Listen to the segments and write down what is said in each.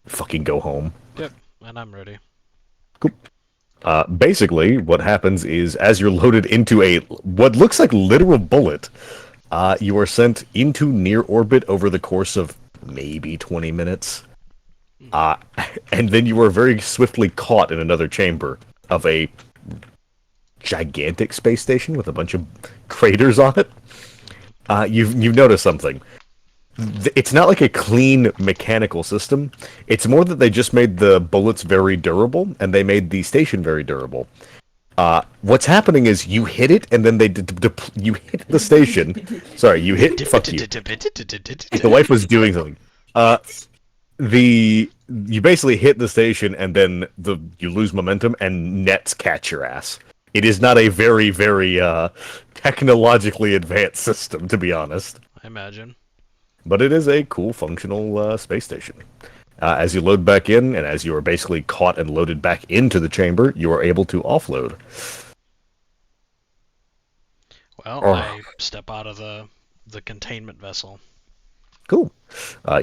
fucking go home. Yep, and I'm ready. Cool. Basically, what happens is as you're loaded into a what looks like literal bullet, you are sent into near orbit over the course of maybe 20 minutes. Uh, and then you are very swiftly caught in another chamber of a gigantic space station with a bunch of craters on it. You've noticed something. It's not like a clean mechanical system. It's more that they just made the bullets very durable, and they made the station very durable. What's happening is you hit it, and then you hit the station. Sorry, you hit. Fuck you. The wife was doing something. You basically hit the station, and then you lose momentum, and nets catch your ass. It is not a very technologically advanced system, to be honest. I imagine. But it is a cool, functional space station. As you load back in, and as you are basically caught and loaded back into the chamber, you are able to offload. Well, Oh, I step out of the containment vessel. cool.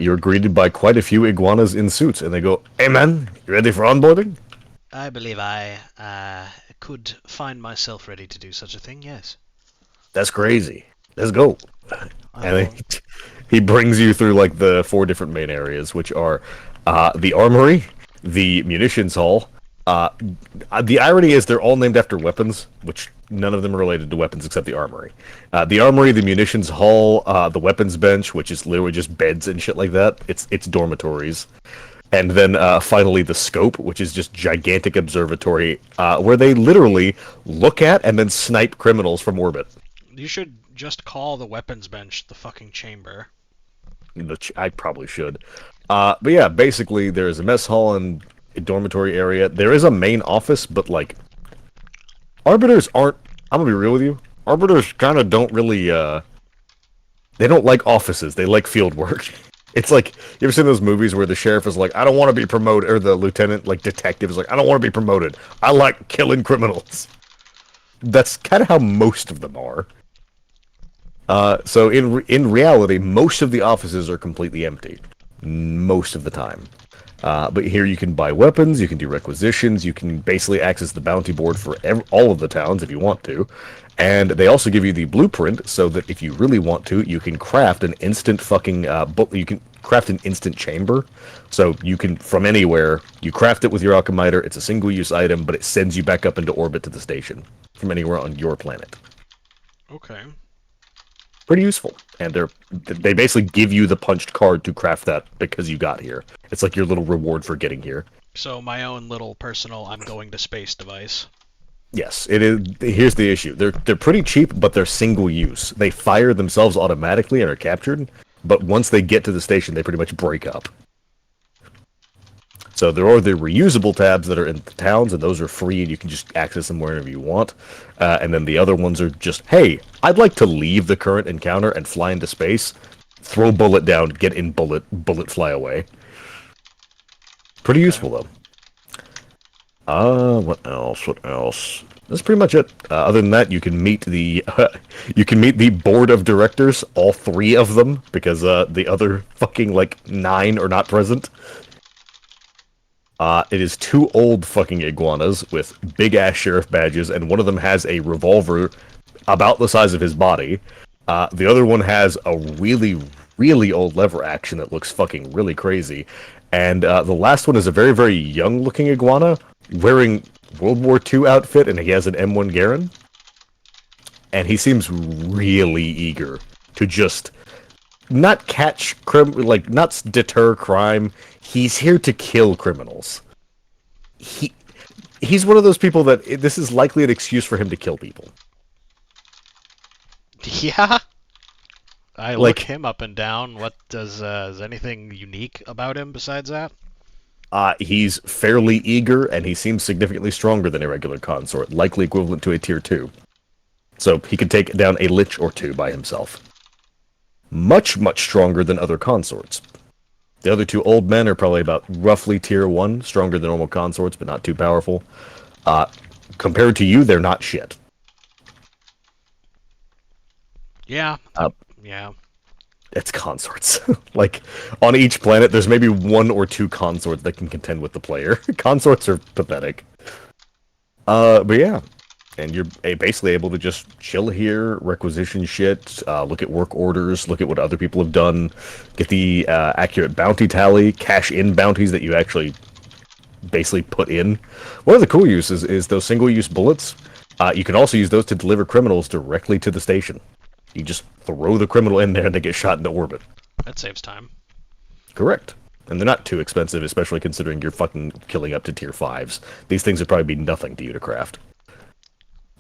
You're greeted by quite a few iguanas in suits, and they go, "Hey man, you ready for onboarding?" I believe I could find myself ready to do such a thing. Yes. That's crazy. Let's go. I And will. he brings you through like the four different main areas, which are the armory, the munitions hall. Uh, the irony is they're all named after weapons, which none of them are related to weapons except the armory. The armory, the munitions hall, the weapons bench, which is literally just beds and shit like that. It's dormitories. And then finally the scope, which is just gigantic observatory where they literally look at and then snipe criminals from orbit. You should just call the weapons bench the fucking chamber. I probably should. But yeah, basically there's a mess hall and a dormitory area. There is a main office, but like arbiters aren't. I'm gonna be real with you. Arbiters kind of don't really. They don't like offices. They like field work. It's like you ever seen those movies where the sheriff is like, "I don't want to be promoted," or the lieutenant, like detective, is like, "I don't want to be promoted. I like killing criminals." That's kind of how most of them are. So in reality, most of the offices are completely empty, most of the time. But here you can buy weapons, you can do requisitions, you can basically access the bounty board for all of the towns if you want to, and they also give you the blueprint so that if you really want to, you can craft an instant fucking you can craft an instant chamber. So you can from anywhere you craft it with your alchemiter. It's a single-use item, but it sends you back up into orbit to the station from anywhere on your planet. Okay. Pretty useful, and they basically give you the punched card to craft that because you got here. It's like your little reward for getting here. So my own little personal I'm going to space device. Yes, it is. Here's the issue: they're pretty cheap, but they're single use. They fire themselves automatically and are captured, but once they get to the station, they pretty much break up. So there are the reusable tabs that are in the towns, and those are free, and you can just access them wherever you want. And then the other ones are just, hey, I'd like to leave the current encounter and fly into space. Throw bullet down, get in bullet, fly away. Pretty Okay. useful though. What else? What else? That's pretty much it. Other than that, you can meet the you can meet the board of directors, all three of them, because the other fucking like 9 are not present. It is 2 old fucking iguanas with big ass sheriff badges, and one of them has a revolver about the size of his body. The other one has a really old lever action that looks fucking really crazy. And the last one is a very young looking iguana wearing World War II outfit, and he has an M1 Garand. And he seems really eager to just not not deter crime. He's here to kill criminals. He he's one of those people that this is likely an excuse for him to kill people. Yeah. I look Like, him up and down. What does is anything unique about him besides that? he's fairly eager, and he seems significantly stronger than a regular consort, likely equivalent to a tier 2. So he could take down a lich or 2 by himself. Much stronger than other consorts. The other 2 old men are probably about roughly tier 1, stronger than normal consorts, but not too powerful. Compared to you, they're not shit. Yeah. Uh, Yeah. It's consorts. Like, on each planet, there's maybe one or two consorts that can contend with the player. Consorts are pathetic. But yeah. And you're basically able to just chill here, requisition shit, look at work orders, look at what other people have done, get the accurate bounty tally, cash in bounties that you actually basically put in. One of the cool uses is those single-use bullets. You can also use those to deliver criminals directly to the station. You just throw the criminal in there and they get shot into orbit. That saves time. Correct. And they're not too expensive, especially considering you're fucking killing up to tier 5s. These things would probably be nothing to you to craft.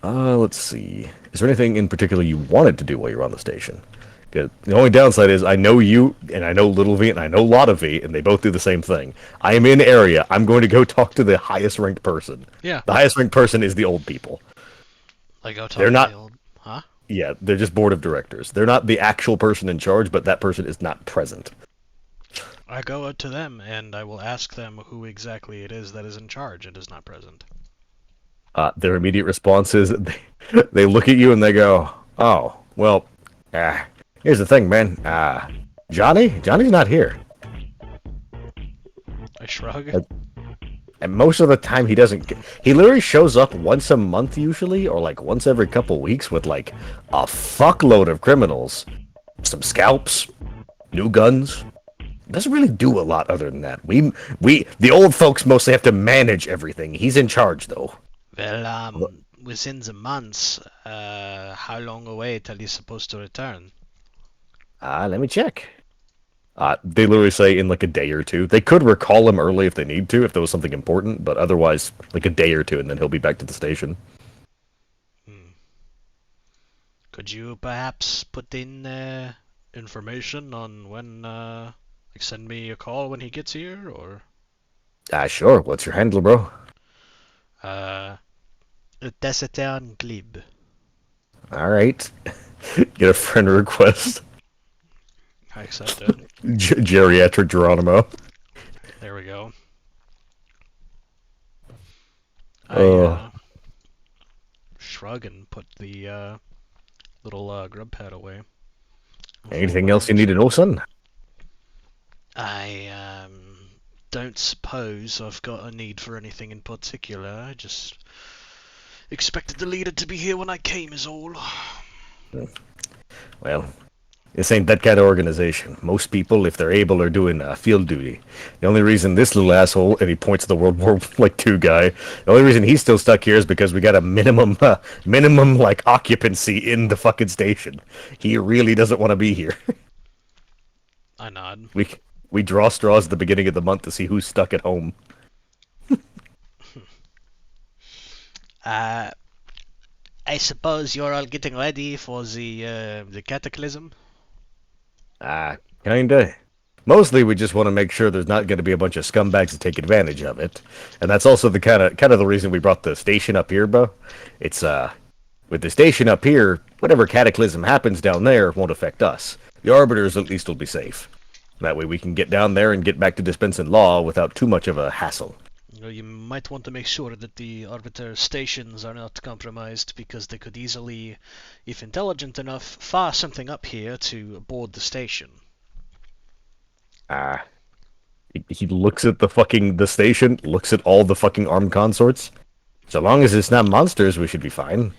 Let's see. Is there anything in particular you wanted to do while you're on the station? The only downside is I know you, and I know Little V, and I know Lotta V, and they both do the same thing. I am in area. I'm going to go talk to the highest ranked person. Yeah. The highest ranked person is the old people. Like Otto. They're not. The old... Huh? Yeah, they're just board of directors. They're not the actual person in charge, but that person is not present. I go out to them and I will ask them who exactly it is that is in charge and is not present. Their immediate response is they look at you and they go, "Oh, well, here's the thing, man. Johnny's not here." I shrug. And most of the time he doesn't. He literally shows up once a month usually, or like once every couple weeks with like a fuckload of criminals, some scalps, new guns. Doesn't really do a lot other than that. The old folks mostly have to manage everything. He's in charge though. Well, within the months, how long away till he's supposed to return? Let me check. They literally say in like a day or two. They could recall him early if they need to, if there was something important, but otherwise, like a day or two, and then he'll be back to the station. Could you perhaps put in information on when, like send me a call when he gets here, or? Sure. What's your handle, bro? Tacitern-Glib. All right. Get a friend request. I accept it. Geriatric Geronimo. There we go. I shrug and put the little grub pad away. Anything else you need to know, son? I don't suppose I've got a need for anything in particular. I just expected the leader to be here when I came is all. Well, this ain't that kind of organization. Most people, if they're able, are doing field duty. The only reason this little asshole, and he points to the World War II guy, the only reason he's still stuck here is because we got a minimum like occupancy in the fucking station. He really doesn't want to be here. I nod. We draw straws at the beginning of the month to see who's stuck at home. I suppose you're all getting ready for the cataclysm? Kinda. Mostly we just want to make sure there's not going to be a bunch of scumbags to take advantage of it. And that's also the kind of the reason we brought the station up here, bro. It's with the station up here, whatever cataclysm happens down there won't affect us. The arbiters at least will be safe. That way we can get down there and get back to dispensing law without too much of a hassle. You might want to make sure that the arbiter stations are not compromised, because they could easily, if intelligent enough, fire something up here to board the station. He looks at the station, looks at all the fucking armed consorts. So long as it's not monsters, we should be fine.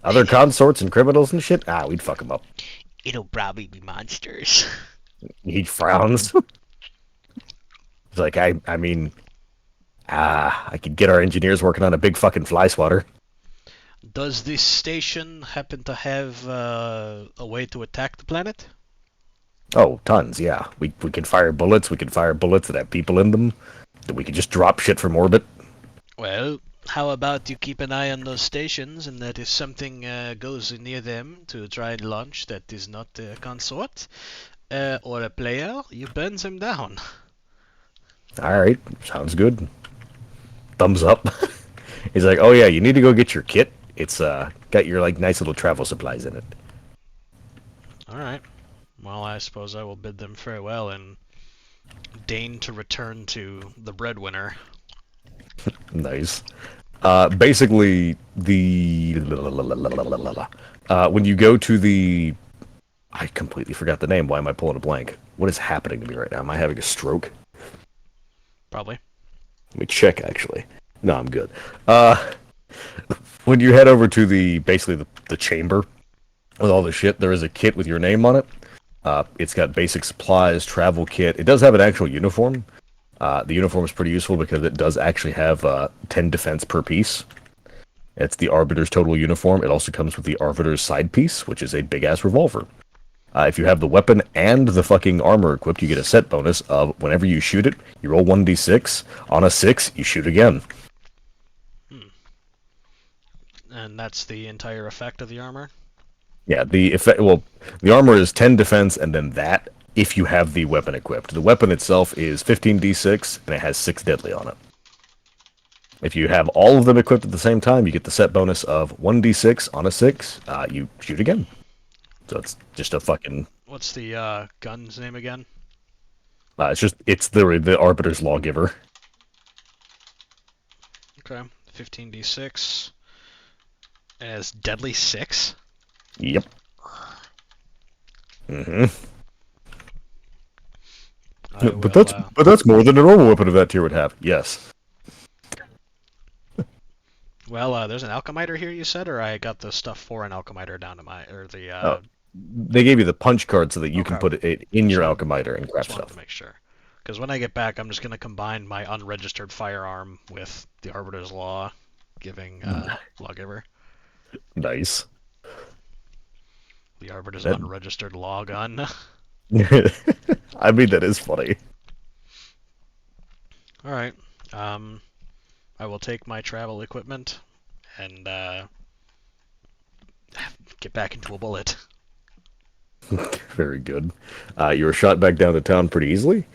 Other consorts and criminals and shit, we'd fuck them up. It'll probably be monsters. He frowns. He's like, I mean, I could get our engineers working on a big fucking fly swatter. Does this station happen to have a way to attack the planet? Oh, tons, yeah. We can fire bullets. We can fire bullets that have people in them. We could just drop shit from orbit. Well, how about you keep an eye on those stations, and that if something goes near them to try and launch that is not a consort or a player, you burn them down. Alright, sounds good. Thumbs up. He's like, oh yeah, you need to go get your kit. It's got your like nice little travel supplies in it. Alright. Well, I suppose I will bid them farewell and deign to return to the breadwinner. Nice. Basically, when you go to the I completely forgot the name. Why am I pulling a blank? What is happening to me right now? Am I having a stroke? Probably. Let me check, actually. No, I'm good. Uh, when you head over to basically the chamber with all the shit, there is a kit with your name on it. It's got basic supplies, travel kit. It does have an actual uniform. The uniform is pretty useful because it does actually have 10 defense per piece. It's the Arbiter's total uniform. It also comes with the Arbiter's side piece, which is a big-ass revolver. If you have the weapon and the fucking armor equipped, you get a set bonus of whenever you shoot it, you roll 1d6. On a 6, you shoot again. Hmm. And that's the entire effect of the armor? Yeah, the effect. Well, the armor is 10 defense, and then that if you have the weapon equipped. The weapon itself is 15d6, and it has 6 deadly on it. If you have all of them equipped at the same time, you get the set bonus of 1d6 on a 6. You shoot again. So it's just a fucking. What's the gun's name again? It's the Arbiter's Lawgiver. Okay. 15d6 as deadly 6. Yep. Mm-hmm. But that's more than a normal weapon of that tier would have. Yes. Well, there's an alchemiter here, you said, or I got the stuff for an alchemiter down to Oh, they gave you the punch card so that you can Okay. put it in your Just wanted- alchemiter and grab Just wanted to stuff. make sure. Because when I get back, I'm just going to combine my unregistered firearm with the Arbiter's Law, giving Lawgiver. Nice. The Arbiter's That- unregistered law gun. I mean, that is funny. Alright. I will take my travel equipment and get back into a bullet. Very good. You were shot back down to town pretty easily.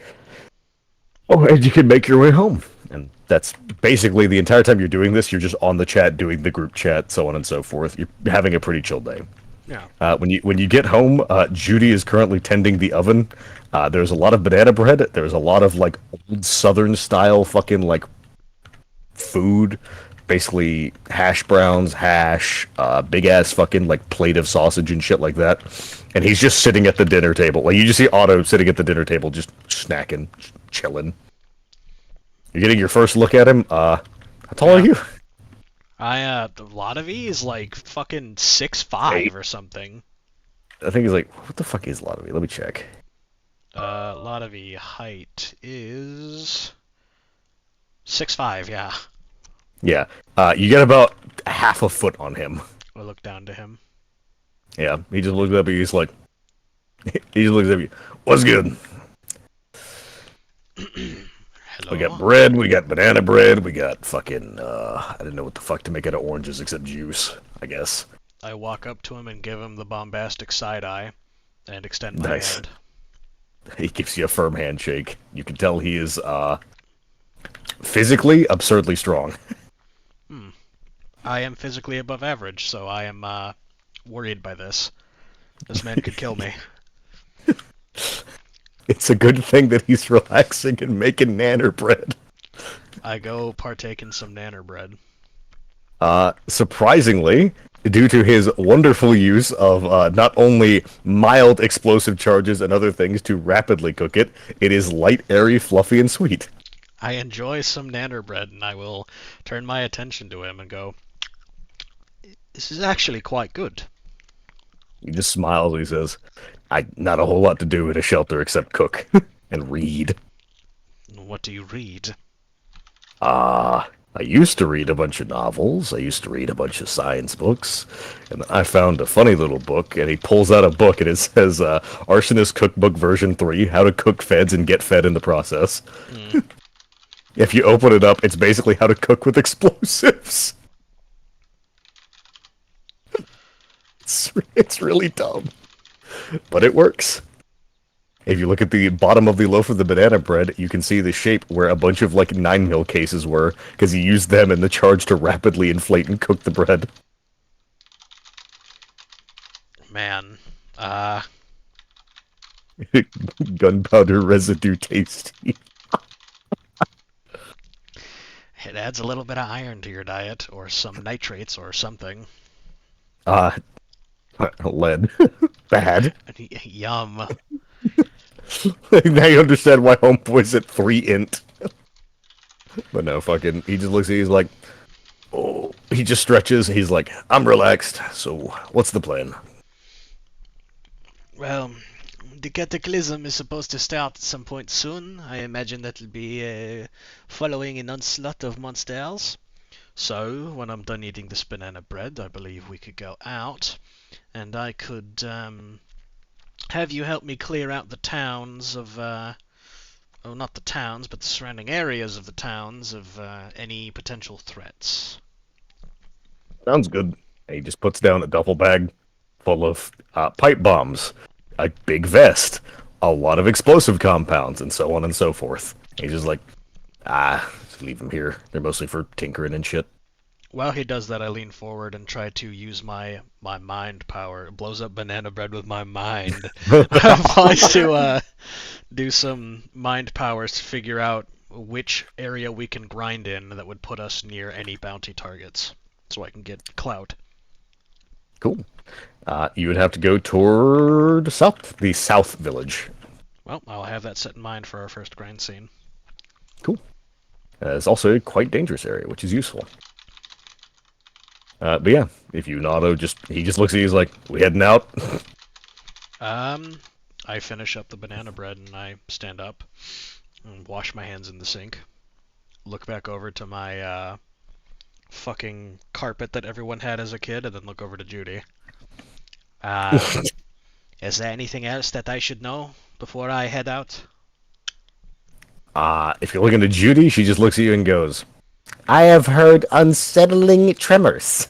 Oh, and you can make your way home. And that's basically the entire time you're doing this, you're just on the chat, doing the group chat, so on and so forth. You're having a pretty chill day. Yeah. When you get home, Judy is currently tending the oven. There's a lot of banana bread. There's a lot of like old Southern style fucking like food, basically hash browns, hash, big ass fucking like plate of sausage and shit like that. And he's just sitting at the dinner table. Like you just see Otto sitting at the dinner table, just snacking, chilling. You're getting your first look at him. How tall are you? A lot of he's like fucking 6'5" or something. I think he's like, what the fuck is Lottery? Let me check. Lot of height is 6'5", yeah. Yeah. You get about half a foot on him. I look down to him. Yeah. He just looks up at you. He's like, he just looks at you. What's good? Hello. We got bread. We got banana bread. We got fucking, I didn't know what the fuck to make out of oranges except juice, I guess. I walk up to him and give him the bombastic side eye and extend my Nice. hand. He gives you a firm handshake. You can tell he is, physically absurdly strong. I am physically above average, so I am worried by this. This man could kill me. It's a good thing that he's relaxing and making nanner bread. I go partake in some nanner bread. Surprisingly, due to his wonderful use of not only mild explosive charges and other things to rapidly cook it, it is light, airy, fluffy, and sweet. I enjoy some nanner bread, and I will turn my attention to him and go, "This is actually quite good." He just smiles and he says, not a whole lot to do in a shelter except cook and read. What do you read? I used to read a bunch of novels. I used to read a bunch of science books. And I found a funny little book, and he pulls out a book, and it says, Arsonist Cookbook version 3, How to Cook Feds and Get Fed in the Process. If you open it up, it's basically how to cook with explosives. It's really dumb. But it works. If you look at the bottom of the loaf of the banana bread, you can see the shape where a bunch of like 9mm cases were, because he used them in the charge to rapidly inflate and cook the bread. Man, Gunpowder residue tasty. it adds a little bit of iron to your diet, or some nitrates, or something. Lead. Bad. Yum. Now you understand why Homeboy's at 3 int. But no, fucking, he just looks at you, he's like, oh, he just stretches, he's like, I'm relaxed, so what's the plan? Well, the cataclysm is supposed to start at some point soon. I imagine that'll be following an onslaught of monsters. So, when I'm done eating this banana bread, I believe we could go out, and I could have you help me clear out the towns of, well, not the towns, but the surrounding areas of the towns of any potential threats. Sounds good. And he just puts down a duffel bag full of pipe bombs, a big vest, a lot of explosive compounds, and so on and so forth. He's just like, just leave them here. They're mostly for tinkering and shit. While he does that, I lean forward and try to use my mind power. It blows up banana bread with my mind. Applies to do some mind powers to figure out which area we can grind in that would put us near any bounty targets, so I can get clout. Cool. You would have to go toward the south village. Well, I'll have that set in mind for our first grind scene. Cool. It's also a quite dangerous area, which is useful. But yeah, if you and Otto he just looks at you, he's like, we heading out? I finish up the banana bread and I stand up and wash my hands in the sink. Look back over to my fucking carpet that everyone had as a kid, and then look over to Judy. Um, is there anything else that I should know before I head out? If you're looking to Judy, she just looks at you and goes, I have heard unsettling tremors.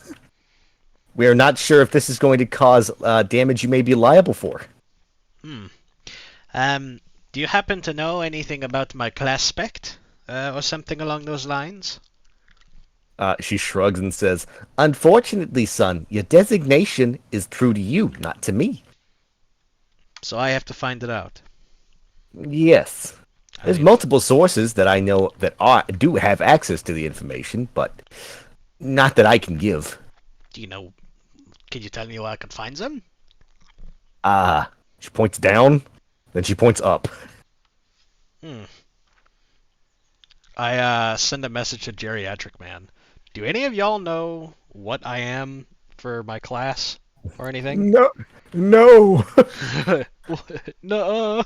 We are not sure if this is going to cause damage you may be liable for. Do you happen to know anything about my class spect? Or something along those lines? She shrugs and says, unfortunately, son, your designation is true to you, not to me. So I have to find it out. Yes. There's I- multiple sources that I know that do have access to the information, but not that I can give. Do you know? Can you tell me where I can find them? She points down, then she points up. I send a message to Geriatric Man. Do any of y'all know what I am for my class or anything? No, no, No.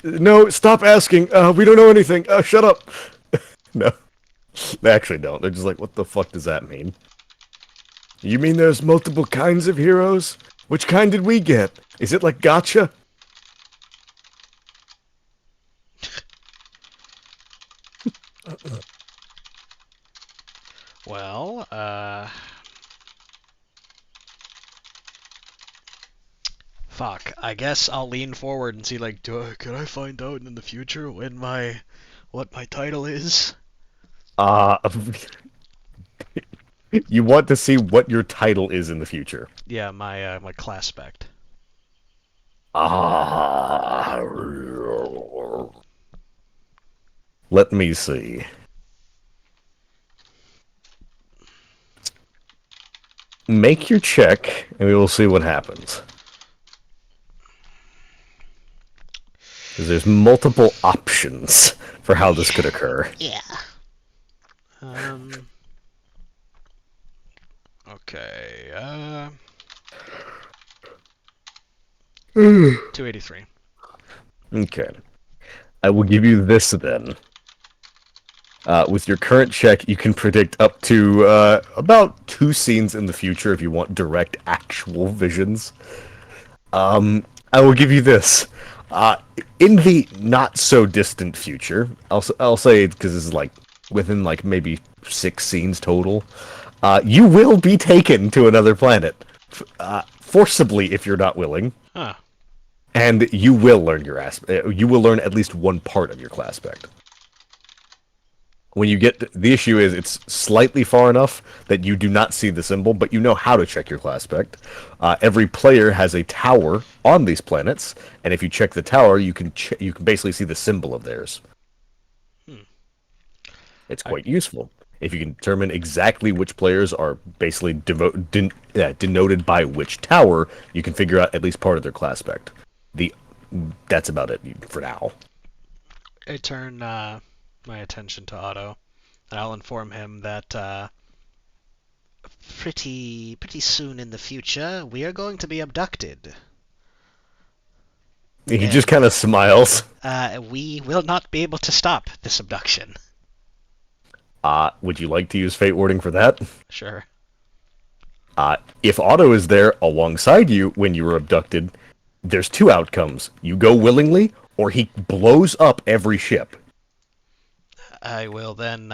no! Stop asking. We don't know anything. Shut up. No, they actually don't. They're just like, what the fuck does that mean? You mean there's multiple kinds of heroes? Which kind did we get? Is it like gotcha? Well, fuck. I guess I'll lean forward and see, like, can I find out in the future what my title is? Uh, you want to see what your title is in the future. Yeah, my class spect. Ah, let me see. Make your check, and we will see what happens. Because there's multiple options for how this could occur. Yeah. Okay. 283. Okay. I will give you this then. With your current check, you can predict up to about 2 scenes in the future if you want direct, actual visions. I will give you this. In the not-so-distant future, I'll say, because this is like within like maybe 6 scenes total, you will be taken to another planet. Forcibly, if you're not willing. Huh. And you will learn you will learn at least one part of your class spec. When you get the issue is it's slightly far enough that you do not see the symbol, but you know how to check your class spec. Every player has a tower on these planets, and if you check the tower, you can basically see the symbol of theirs. It's quite useful. If you can determine exactly which players are basically denoted by which tower, you can figure out at least part of their class spec. The That's about it for now. I turn my attention to Otto, and I'll inform him that pretty soon in the future we are going to be abducted. He just And kind of smiles. we will not be able to stop this abduction. Would you like to use fate warding for that? Sure. If Otto is there alongside you when you were abducted, there's two outcomes. You go willingly, or he blows up every ship. I will then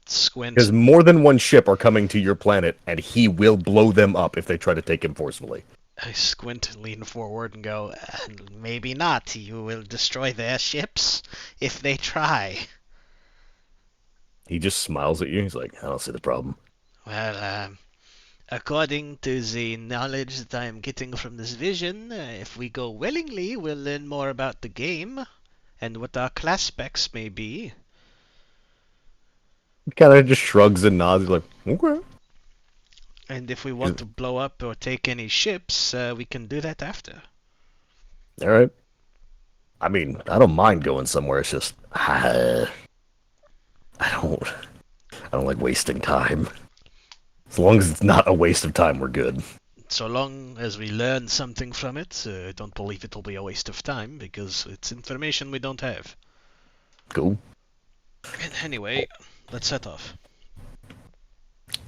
squint. Because more than one ship are coming to your planet, and he will blow them up if they try to take him forcefully. I squint and lean forward and go, maybe not. You will destroy their ships if they try. He just smiles at you. He's like, I don't see the problem. Well, according to the knowledge that I am getting from this vision, if we go willingly, we'll learn more about the game and what our class specs may be. He kind of just shrugs and nods. He's like, okay. And if we want to blow up or take any ships, we can do that after. All right. I mean, I don't mind going somewhere. It's just, I don't like wasting time. As long as it's not a waste of time, we're good. So long as we learn something from it, I don't believe it'll be a waste of time, because it's information we don't have. Cool. Anyway, let's set off.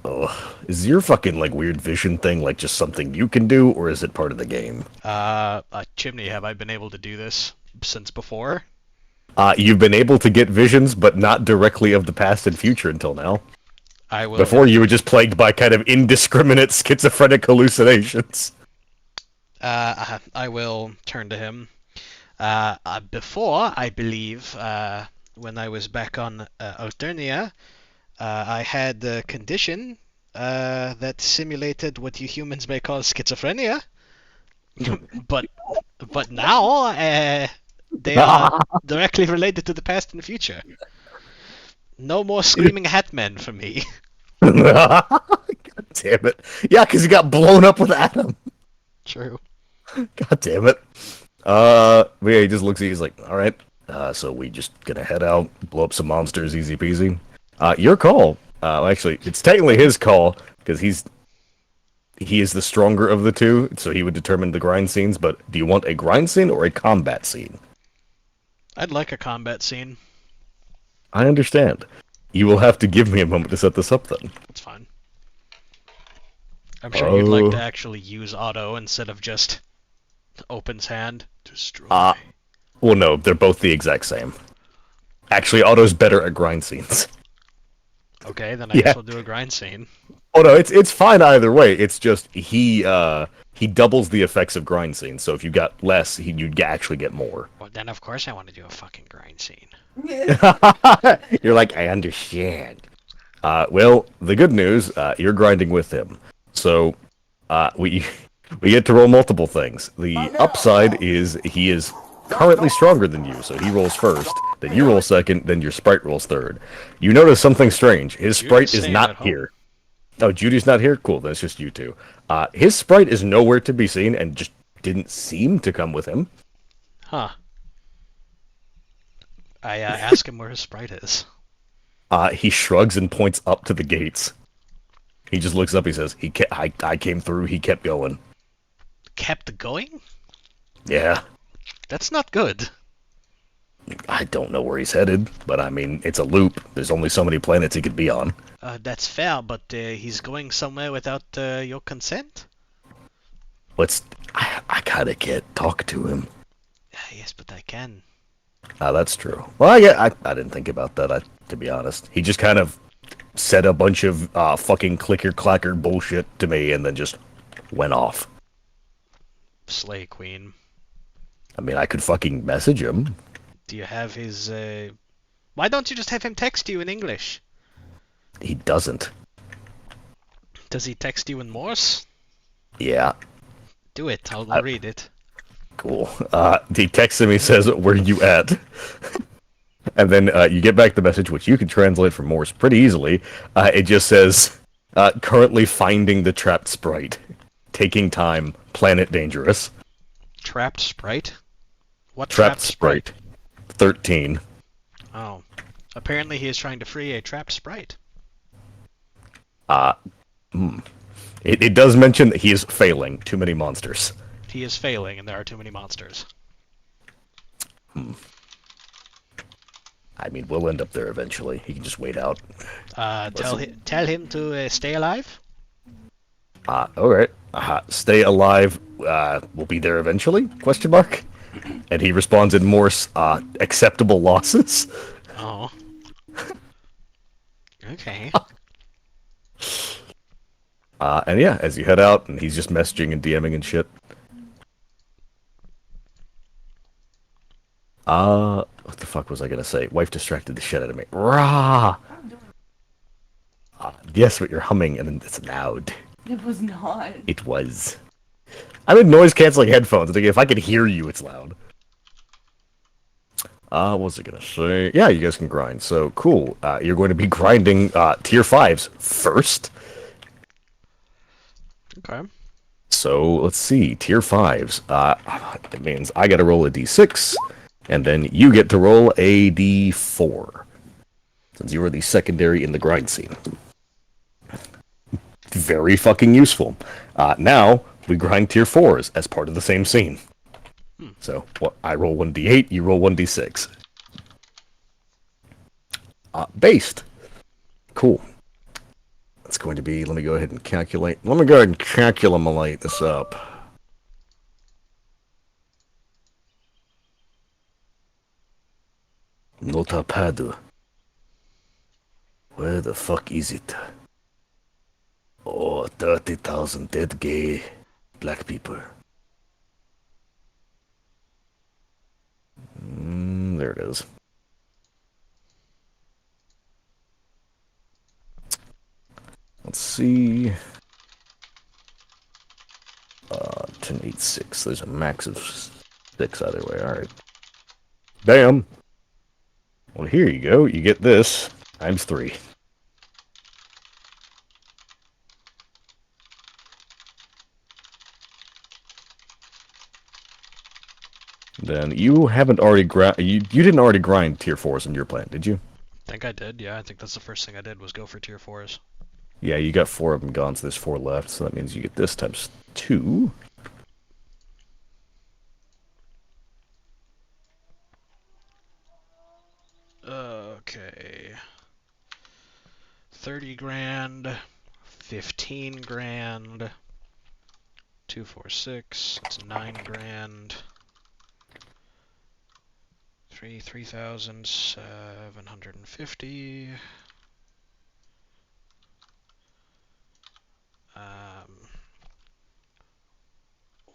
Oh, is your fucking like weird vision thing like just something you can do, or is it part of the game? Chimney, have I been able to do this since before? You've been able to get visions, but not directly of the past and future until now. I will. Before, you were just plagued by kind of indiscriminate schizophrenic hallucinations. I will turn to him. Before, I believe, when I was back on Alternia, I had a condition that simulated what you humans may call schizophrenia. but now they are directly related to the past and future. No more screaming hat men for me. God damn it. Yeah, because he got blown up with Adam. True. God damn it. But yeah, he just looks at you, he's like, alright, so we just gonna head out, blow up some monsters, easy peasy. Your call. Actually, it's technically his call, because he is the stronger of the two, so he would determine the grind scenes, but do you want a grind scene or a combat scene? I'd like a combat scene. I understand. You will have to give me a moment to set this up then. That's fine. I'm sure you'd like to actually use Otto instead of just opens hand. Destroy. Well, no, they're both the exact same. Actually, Otto's better at grind scenes. Okay, then I guess we'll do a grind scene. Oh no, it's fine either way. It's just he doubles the effects of grind scenes. So if you got less, you'd actually get more. Well, then of course I want to do a fucking grind scene. You're like, I understand. Well, the good news, you're grinding with him. So we get to roll multiple things. The upside is he is currently stronger than you, so he rolls first, then you roll second, then your sprite rolls third. You notice something strange. His sprite is not here. Oh, Judy's not here? Cool, then it's just you two. His sprite is nowhere to be seen and just didn't seem to come with him. Huh. I ask him where his sprite is. He shrugs and points up to the gates. He just looks up, he says, I came through, he kept going. Kept going? Yeah. That's not good. I don't know where he's headed, but I mean, it's a loop. There's only so many planets he could be on. That's fair, but he's going somewhere without your consent? I kinda can't talk to him. Yes, but I can. That's true. Well, yeah, I didn't think about that, to be honest. He just kind of said a bunch of fucking clicker-clacker bullshit to me and then just went off. Slay Queen. I mean, I could fucking message him. Do you have his, Why don't you just have him text you in English? He doesn't. Does he text you in Morse? Yeah. Do it, I'll read it. Cool. He texts him, he says, where you at? And then you get back the message, which you can translate from Morse pretty easily. It just says, currently finding the trapped sprite. Taking time. Planet dangerous. Trapped sprite? What Trapped trapped sprite? sprite. 13. Oh. Apparently he is trying to free a trapped sprite. It does mention that he is failing. Too many monsters. He is failing, and there are too many monsters. I mean, we'll end up there eventually. He can just wait out. Tell him to stay alive. Alright. Stay alive. We'll be there eventually? Question mark. And he responds in Morse, acceptable losses. Oh. Okay. And yeah, as you head out, and he's just messaging and DMing and shit. What the fuck was I gonna say? Wife distracted the shit out of me. Rah! Yes, but you're humming, and then it's loud. It was not. It was. I'm in noise-canceling headphones. If I can hear you, it's loud. What was I gonna say? Yeah, you guys can grind. So, cool. You're going to be grinding, tier 5s first. Okay. So, let's see. Tier 5s. It means I gotta roll a d6, and then you get to roll a d4. Since you were the secondary in the grind scene. Very fucking useful. Now, we grind tier 4s as part of the same scene. So, I roll 1d8, you roll 1d6. Based. Cool. That's going to be, let me go ahead and calculate. Let me go ahead and calculate this up. Notapad. Where the fuck is it? Oh, 30,000 dead gay black people. There it is. Let's see. 10, 8, 6. There's a max of 6 either way. Alright. Bam! Well, here you go. You get this times 3. Then you haven't already you didn't already grind tier 4s in your plan, did you? I think I did, yeah. I think that's the first thing I did was go for tier 4s. Yeah, you got 4 of them gone, so there's 4 left, so that means you get this times 2. Okay. 30 grand, 15 grand, 246, it's 9 grand, 3,750.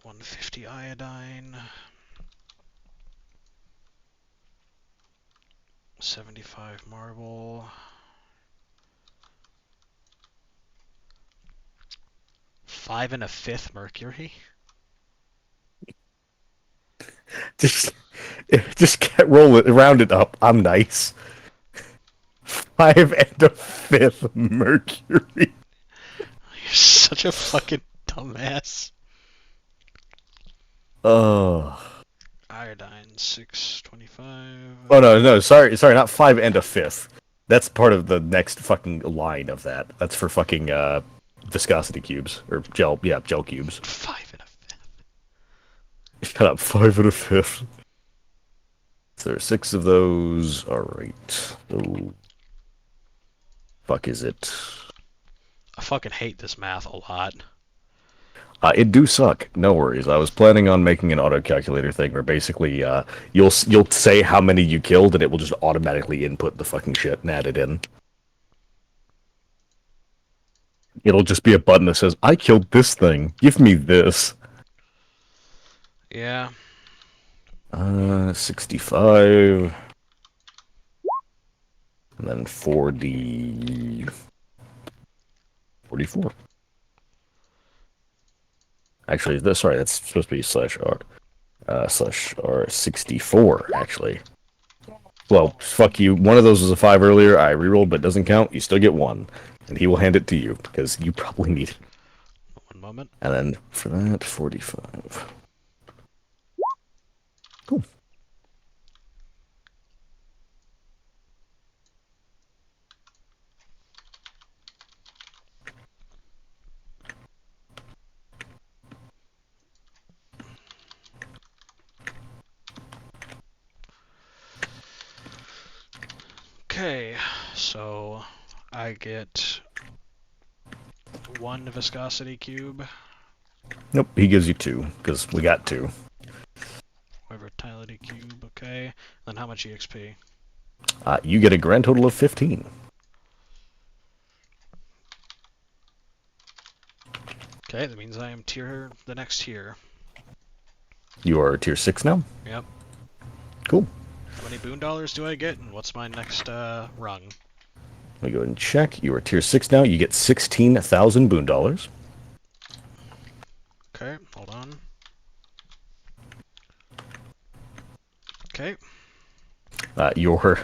150 iodine, 75 marble, 5 1/5 mercury. Just get roll it, round it up. I'm nice. 5 1/5 mercury. You're such a fucking dumbass. Oh. Iodine 625. Oh no, sorry, not 5 1/5. That's part of the next fucking line of that. That's for fucking viscosity cubes or gel cubes. 5 1/5. Shut up, 5 1/5. So there are 6 of those. Alright. Oh. Fuck is it? I fucking hate this math a lot. It do suck. No worries. I was planning on making an auto calculator thing where basically you'll say how many you killed and it will just automatically input the fucking shit and add it in. It'll just be a button that says, I killed this thing. Give me this. Yeah. 65. And then 40. 44. Actually, that's supposed to be /r. /r64, actually. Well, fuck you. One of those was a 5 earlier. I rerolled, but doesn't count. You still get 1. And he will hand it to you, because you probably need it. One moment. And then for that, 45. Cool. Okay, so I get 1 viscosity cube, Nope, he gives you 2, because we got 2. vitality cube, okay. Then how much EXP? You get a grand total of 15. Okay, that means I am the next tier. You are tier 6 now? Yep. Cool. How many boon dollars do I get, and what's my next rung? Let me go ahead and check. You are tier 6 now. You get 16,000 boon dollars. Okay, hold on. Okay. Your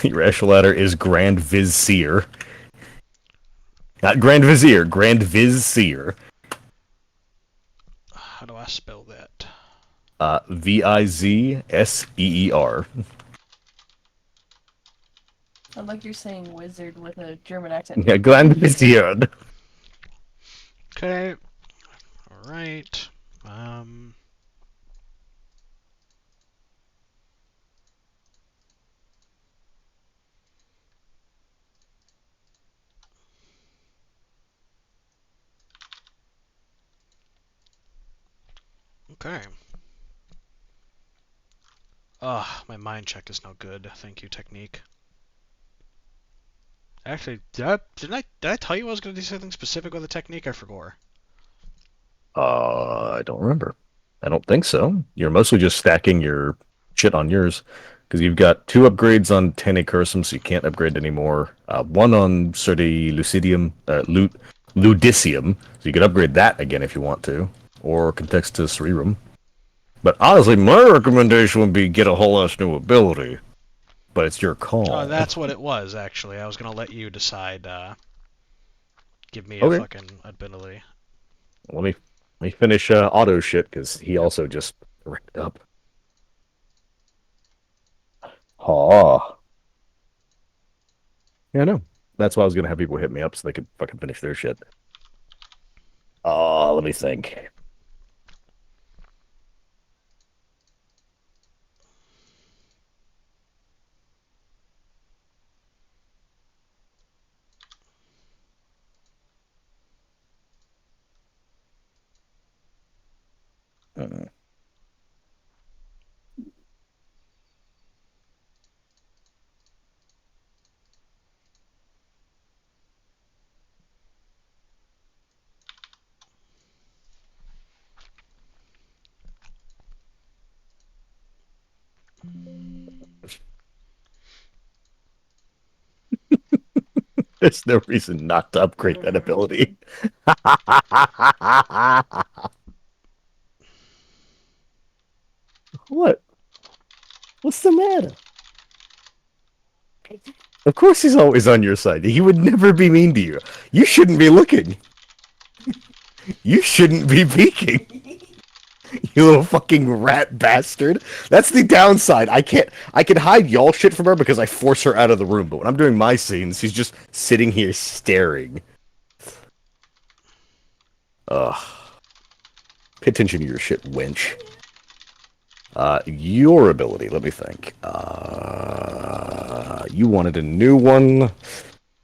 your echelon ladder is Grand Vizier. Not Grand Vizier, Grand Vizier. How do I spell that? Vizseer. Sounds like you're saying wizard with a German accent. Yeah, Grand Vizier. Okay. Alright. Um... Okay. Ugh, my mind check is no good. Thank you, technique. Actually, did I tell you I was going to do something specific with the technique? I forgot. I don't remember. I don't think so. You're mostly just stacking your shit on yours. Because you've got 2 upgrades on Tene Cursum, so you can't upgrade anymore. 1 on Surdi Lucidium, Ludicium, so you can upgrade that again if you want to. Or Contextus Rerum. But honestly, my recommendation would be get a whole ass new ability. But it's your Oh, call. that's what it was, actually. I was going to let you decide, give me a Okay. fucking ability. Let me finish Otto shit, because he also just wrecked up. Aw. Yeah, I know. That's why I was gonna have people hit me up so they could fucking finish their shit. Let me think. Uh, There's no reason not to upgrade that ability. What? What's the matter? Of course he's always on your side. He would never be mean to you. You shouldn't be looking. You shouldn't be peeking. You little fucking rat bastard. That's the downside. I can hide y'all shit from her because I force her out of the room, but when I'm doing my scenes, she's just sitting here staring. Ugh. Pay attention to your shit, wench. Your ability, let me think. You wanted a new one.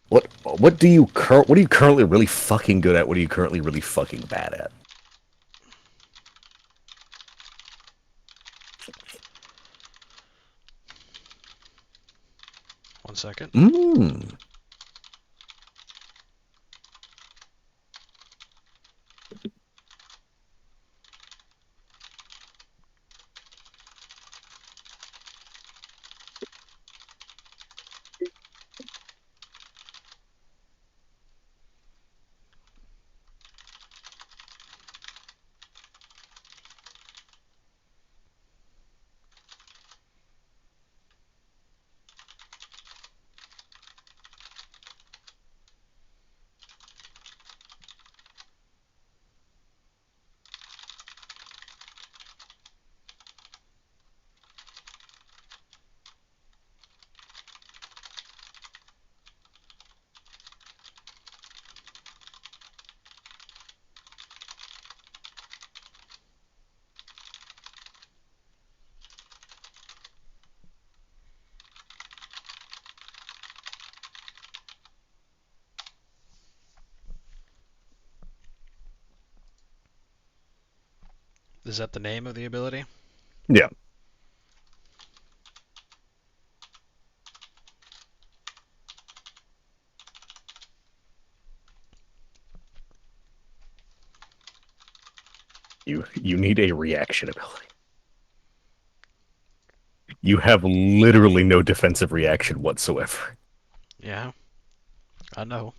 What do you what are you currently really fucking good at? What are you currently really fucking bad at? One second. Mmm. Is that the name of the ability? Yeah. You need a reaction ability. You have literally no defensive reaction whatsoever. Yeah, I know.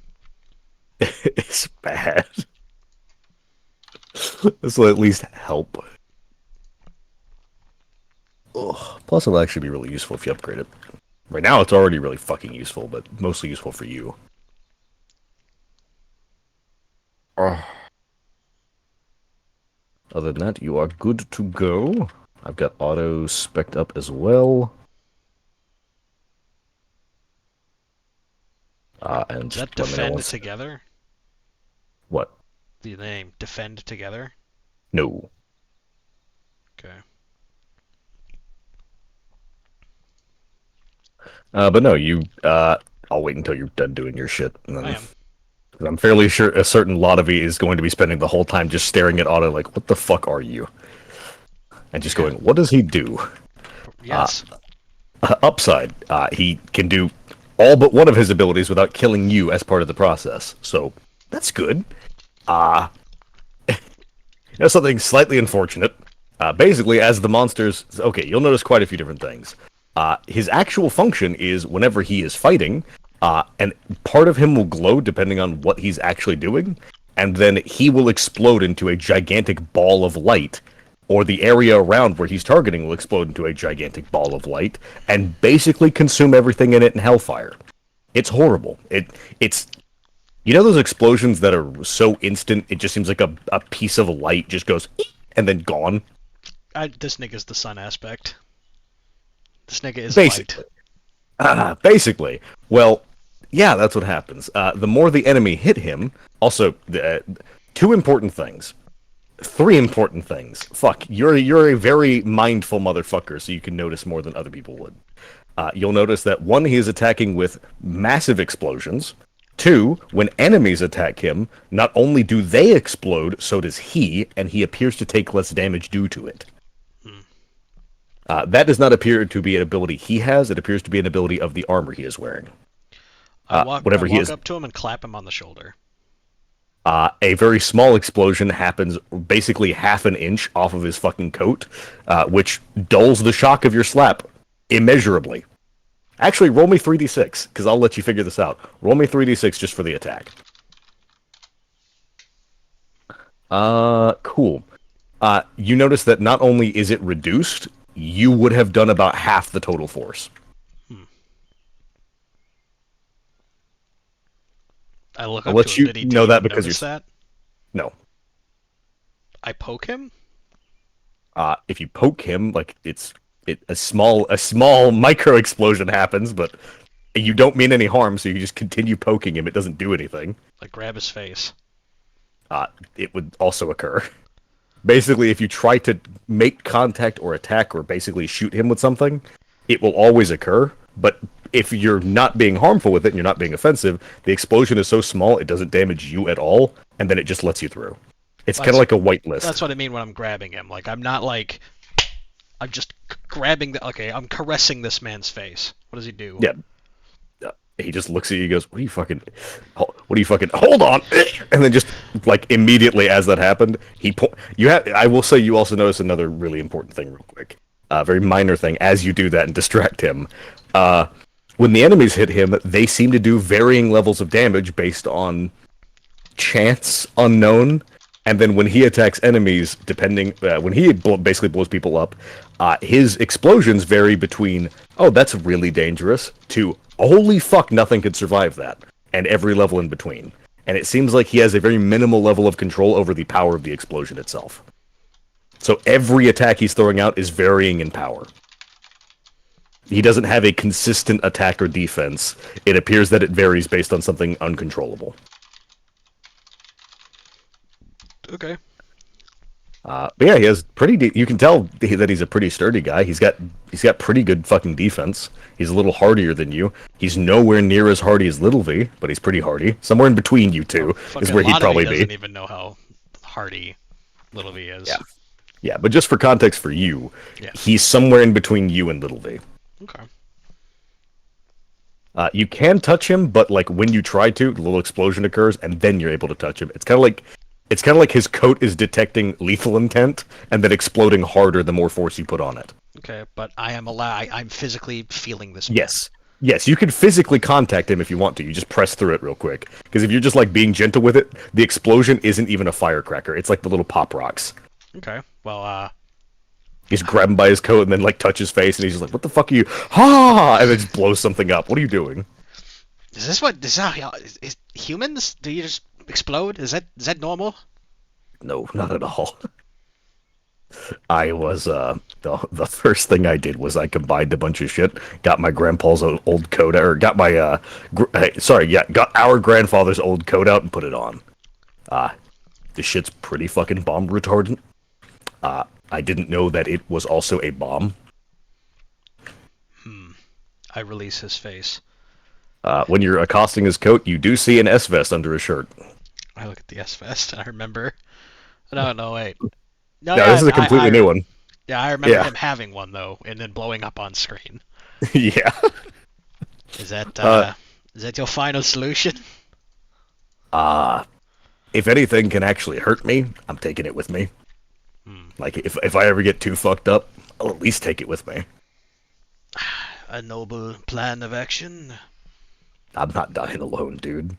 It's bad. This will at least help. Ugh. Plus, it'll actually be really useful if you upgrade it. Right now, it's already really fucking useful, but mostly useful for you. Ugh. Other than that, you are good to go. I've got Otto spec'd up as well. And Is that just let me know defend once. together? What? The name defend together? No. Okay. But no, you. I'll wait until you're done doing your shit. And then, I am. I'm fairly sure a certain lot of you is going to be spending the whole time just staring at Otto like, what the fuck are you? And just going, what does he do? Yes. Upside, he can do all but one of his abilities without killing you as part of the process. So, that's good. That's something slightly unfortunate. Basically, as the monsters... Okay, you'll notice quite a few different things. His actual function is whenever he is fighting, and part of him will glow depending on what he's actually doing, and then he will explode into a gigantic ball of light, or the area around where he's targeting will explode into a gigantic ball of light, and basically consume everything in it in hellfire. It's horrible. It's... You know those explosions that are so instant, it just seems like a piece of light just goes, and then gone? This nigga's the sun aspect. This nigga is Basically. light. Basically. Well, yeah, that's what happens. The more the enemy hit him, also, two important things. Three important things. Fuck, you're a very mindful motherfucker, so you can notice more than other people would. You'll notice that, one, he is attacking with massive explosions. Two, when enemies attack him, not only do they explode, so does he, and he appears to take less damage due to it. That does not appear to be an ability he has, it appears to be an ability of the armor he is wearing. I walk he is... up to him and clap him on the shoulder. A very small explosion happens basically half an inch off of his fucking coat, which dulls the shock of your slap immeasurably. Actually, roll me 3d6, because I'll let you figure this out. Roll me 3d6 just for the attack. Cool. You notice that not only is it reduced, you would have done about half the total force. I look I'll up let to you him. Did he know that because notice you're... that? No. I poke him? If you poke him, like, a small micro explosion happens, but you don't mean any harm, so you just continue poking him. It doesn't do anything. Like, grab his face. It would also occur. Basically, if you try to make contact or attack or basically shoot him with something, it will always occur, but if you're not being harmful with it and you're not being offensive, the explosion is so small it doesn't damage you at all, and then it just lets you through. It's kind of like a whitelist. That's what I mean when I'm grabbing him. Like, I'm not like... I'm just grabbing the... Okay, I'm caressing this man's face. What does he do? Yeah. He just looks at you and goes, what are you fucking... Hold on! And then just, like, immediately as that happened, I will say you also notice another really important thing real quick. A very minor thing as you do that and distract him. When the enemies hit him, they seem to do varying levels of damage based on chance unknown. And then when he attacks enemies, when he basically blows people up, his explosions vary between, oh, that's really dangerous, to, holy fuck, nothing could survive that, and every level in between. And it seems like he has a very minimal level of control over the power of the explosion itself. So every attack he's throwing out is varying in power. He doesn't have a consistent attack or defense. It appears that it varies based on something uncontrollable. Okay. But yeah, he has you can tell that he's a pretty sturdy guy. He's got pretty good fucking defense. He's a little hardier than you. He's nowhere near as hardy as Little V, but he's pretty hardy. Somewhere in between you two is where he'd probably be. Doesn't even know how hardy Little V is. Yeah. Yeah, but just for context for you, Yeah. he's somewhere in between you and Little V. Okay. You can touch him, but like when you try to, the little explosion occurs, and then you're able to touch him. It's kind of like his coat is detecting lethal intent, and then exploding harder the more force you put on it. Okay, but I am I'm physically feeling this. Yes. Yes, you can physically contact him if you want to. You just press through it real quick. Because if you're just like being gentle with it, the explosion isn't even a firecracker. It's like the little pop rocks. Okay. Well, You just grab him by his coat and then like touch his face, and he's just like, "What the fuck are you?" Ha! And then just blows something up. What are you doing? is how is humans? Do you just explode? Is that normal? No, not at all. I was the first thing I did was I combined a bunch of shit, got my grandpa's old coat out, or got my got our grandfather's old coat out and put it on. This shit's pretty fucking bomb retardant. I didn't know that it was also a bomb. I release his face. When you're accosting his coat, you do see an S vest under his shirt. I look at the S vest. I remember. No, wait. No, No, yeah, this is a completely new one. Yeah, I remember Yeah. him having one though, and then blowing up on screen. Yeah. Is that your final solution? If anything can actually hurt me, I'm taking it with me. Like, if I ever get too fucked up, I'll at least take it with me. A noble plan of action. I'm not dying alone, dude.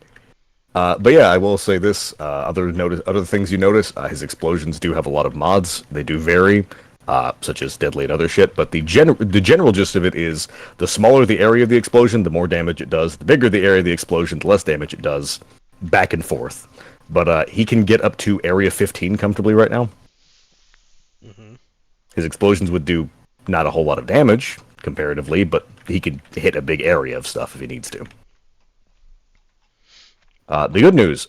But yeah, I will say this. Other things you notice, his explosions do have a lot of mods. They do vary, such as deadly and other shit. But the general gist of it is, the smaller the area of the explosion, the more damage it does. The bigger the area of the explosion, the less damage it does. Back and forth. But he can get up to area 15 comfortably right now. Mm-hmm. His explosions would do not a whole lot of damage comparatively, but he can hit a big area of stuff if he needs to. The good news,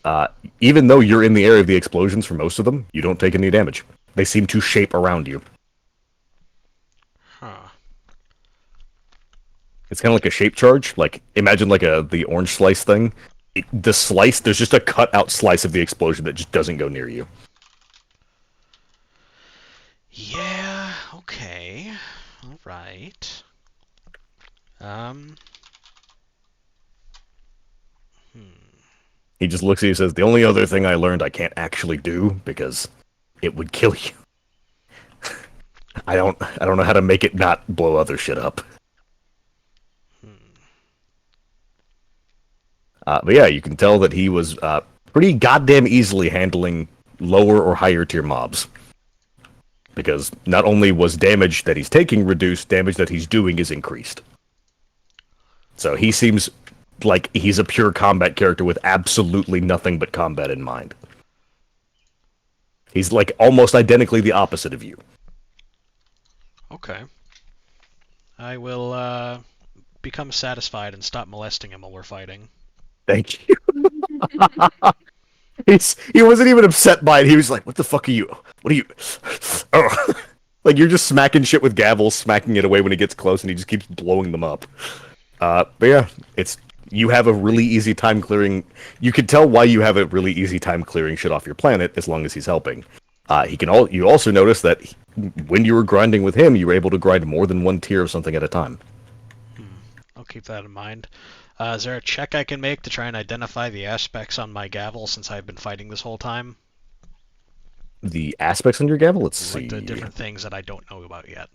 even though you're in the area of the explosions for most of them, you don't take any damage. They seem to shape around you. Huh. It's kind of like a shape charge. Like, imagine like the orange slice thing. There's just a cut out slice of the explosion that just doesn't go near you. Yeah. Okay. All right. He just looks at you and says, "The only other thing I learned I can't actually do because it would kill you. I don't know how to make it not blow other shit up." But yeah, you can tell that he was pretty goddamn easily handling lower or higher tier mobs. Because not only was damage that he's taking reduced, damage that he's doing is increased. So he seems like he's a pure combat character with absolutely nothing but combat in mind. He's like almost identically the opposite of you. Okay. I will become satisfied and stop molesting him while we're fighting. Thank you. He wasn't even upset by it. He was like, "What the fuck are you? What are you?" Oh. Like, you're just smacking shit with gavels, smacking it away when he gets close, and he just keeps blowing them up. But yeah, you have a really easy time clearing. You can tell why you have a really easy time clearing shit off your planet as long as he's helping. You also notice that when you were grinding with him, you were able to grind more than one tier of something at a time. I'll keep that in mind. Is there a check I can make to try and identify the aspects on my gavel since I've been fighting this whole time? The aspects on your gavel? Let's see. Like the different things that I don't know about yet.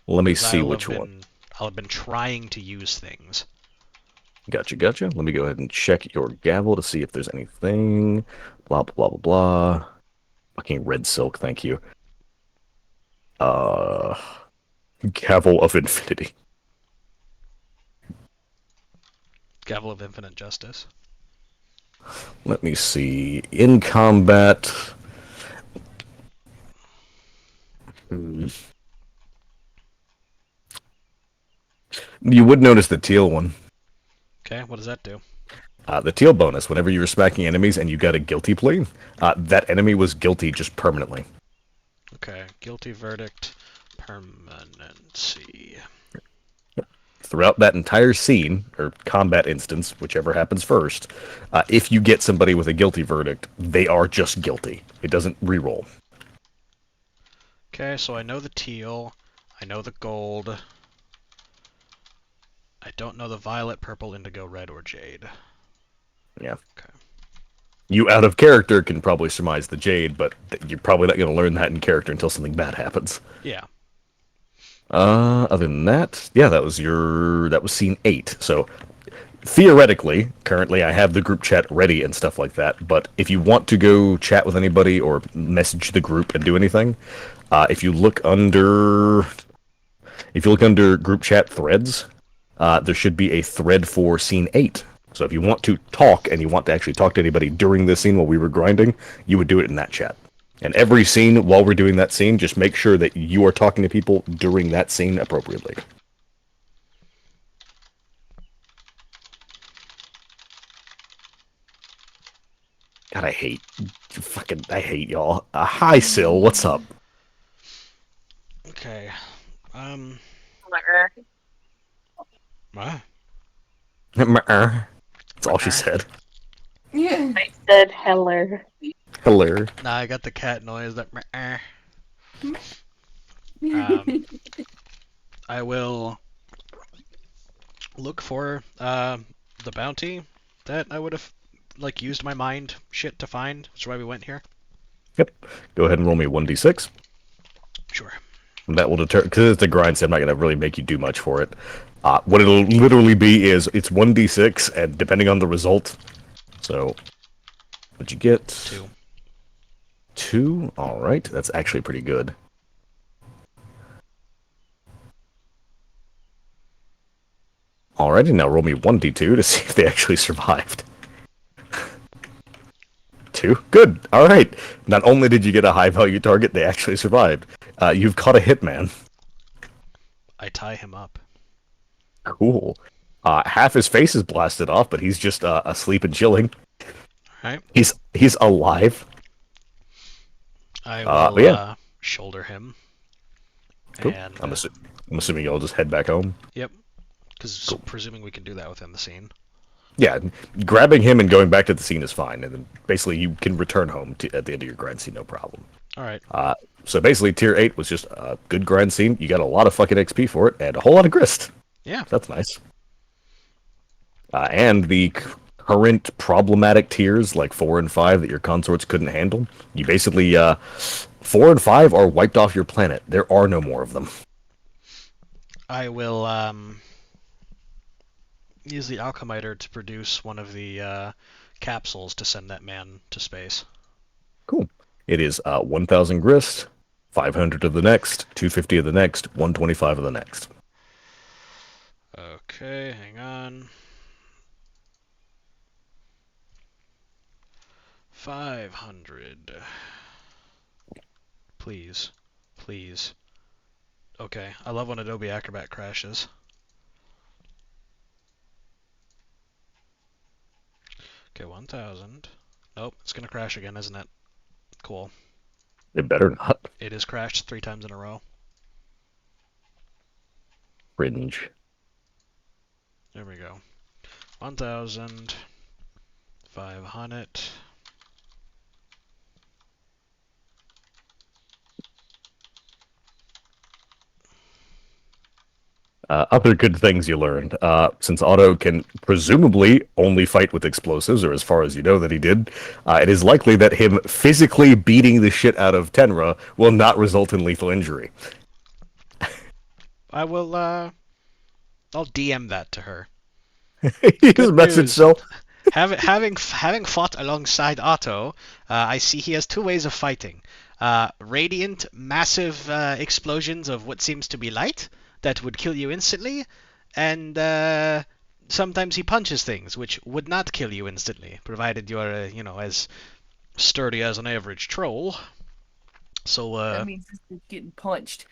Let me see which one. I'll have been trying to use things. Gotcha. Let me go ahead and check your gavel to see if there's anything. Blah, blah, blah, blah. Fucking red silk, thank you. Gavel of Infinity. Gavel of Infinite Justice. Let me see. In combat. You would notice the teal one. Okay, what does that do? The teal bonus, whenever you were smacking enemies and you got a guilty plea, that enemy was guilty just permanently. Okay, guilty verdict, permanency. Throughout that entire scene, or combat instance, whichever happens first, if you get somebody with a guilty verdict, they are just guilty. It doesn't reroll. Okay, so I know the teal. I know the gold. I don't know the violet, purple, indigo, red, or jade. Yeah. Okay. You out of character can probably surmise the jade, but you're probably not going to learn that in character until something bad happens. Yeah. Other than that, yeah, that was scene 8. So theoretically, currently I have the group chat ready and stuff like that. But if you want to go chat with anybody or message the group and do anything, if you look under group chat threads, there should be a thread for scene 8. So if you want to talk and you want to actually talk to anybody during this scene while we were grinding, you would do it in that chat. And every scene while we're doing that scene, just make sure that you are talking to people during that scene appropriately. God, I hate y'all. Hi, Sil, what's up? Okay. Um. Mer. What? That's all she said. Yeah. I said Heller. Hello. Nah, I got the cat noise. That. Um. I will look for the bounty that I would have like used my mind shit to find. That's why we went here. Yep. Go ahead and roll me 1d6. Sure. That will deter, because it's a grind, so I'm not going to really make you do much for it. What it'll literally be is it's 1d6, and depending on the result. So, what'd you get? 2. 2? Alright, that's actually pretty good. Alrighty, now roll me 1d2 to see if they actually survived. 2? Good. Alright. Not only did you get a high value target, they actually survived. You've caught a hitman. I tie him up. Cool. Half his face is blasted off, but he's just asleep and chilling. Right. He's alive. I will but yeah. shoulder him. Cool. And I'm assuming you'll just head back home. yep. Because Cool. presuming we can do that within the scene. Yeah, grabbing him and going back to the scene is fine, and then basically you can return home at the end of your grind scene, no problem. All right. So basically, tier 8 was just a good grind scene. You got a lot of fucking XP for it, and a whole lot of grist. Yeah. That's nice. And the current problematic tiers, like 4 and 5, that your consorts couldn't handle, you basically, 4 and 5 are wiped off your planet. There are no more of them. I will use the alchemiter to produce one of the capsules to send that man to space. Cool. It is 1,000 grist, 500 of the next, 250 of the next, 125 of the next. Okay, hang on. 500. Please. Please. Okay, I love when Adobe Acrobat crashes. Okay, 1,000. Nope, it's gonna crash again, isn't it? Cool. It better not. It has crashed 3 times in a row. Cringe. There we go. 1,500. Other good things you learned. Since Otto can presumably only fight with explosives, or as far as you know that he did, it is likely that him physically beating the shit out of Tenra will not result in lethal injury. I will, I'll DM that to her. His Good message news. cell. Having fought alongside Otto, I see he has 2 ways of fighting. Radiant, massive explosions of what seems to be light that would kill you instantly, and sometimes he punches things which would not kill you instantly, provided you're, as sturdy as an average troll. So, That means it's getting punched.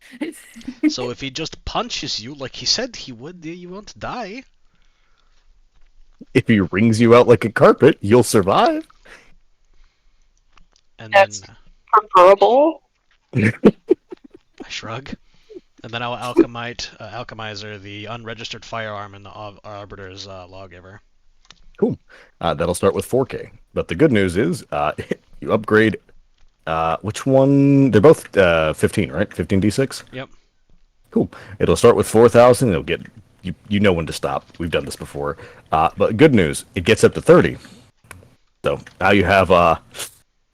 so if he just punches you like he said he would, you won't die. If he wrings you out like a carpet, you'll survive. And That's then preferable. I shrug. And then I'll alchemizer the unregistered firearm in the Arbiter's lawgiver. Cool. That'll start with 4K. But the good news is, you upgrade Which one? They're both 15, right? 15d6? Yep. Cool. It'll start with 4,000. It'll get you know when to stop. We've done this before. But good news, it gets up to 30. So now you have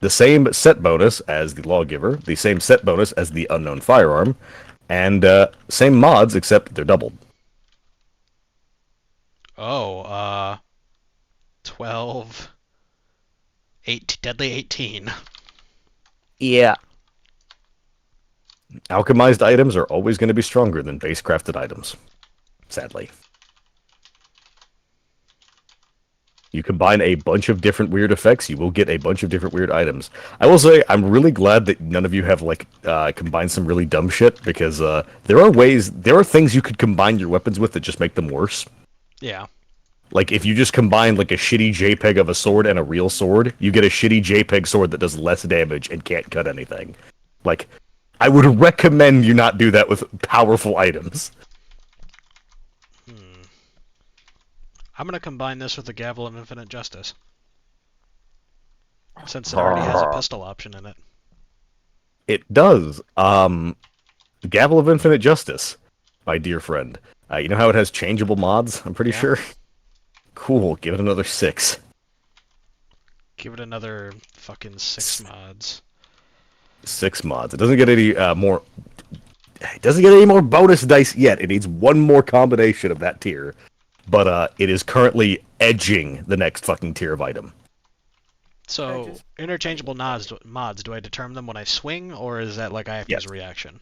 the same set bonus as the Lawgiver, the same set bonus as the Unknown Firearm, and same mods except they're doubled. Oh, 12, 8, deadly 18. Yeah. Alchemized items are always going to be stronger than base crafted items. Sadly. You combine a bunch of different weird effects, you will get a bunch of different weird items. I will say, I'm really glad that none of you have, like, combined some really dumb shit, because there are things you could combine your weapons with that just make them worse. Yeah. Like, if you just combine, like, a shitty JPEG of a sword and a real sword, you get a shitty JPEG sword that does less damage and can't cut anything. Like, I would recommend you not do that with powerful items. I'm gonna combine this with the Gavel of Infinite Justice. Since it already has a pistol option in it. It does. Gavel of Infinite Justice, my dear friend. You know how it has changeable mods, I'm pretty Yeah. sure? Cool, give it another 6. Give it another fucking 6 mods. 6 mods. It doesn't get any more... It doesn't get any more bonus dice yet. It needs one more combination of that tier. But it is currently edging the next fucking tier of item. So, interchangeable mods, do I determine them when I swing, or is that like I have to use Yes. a reaction?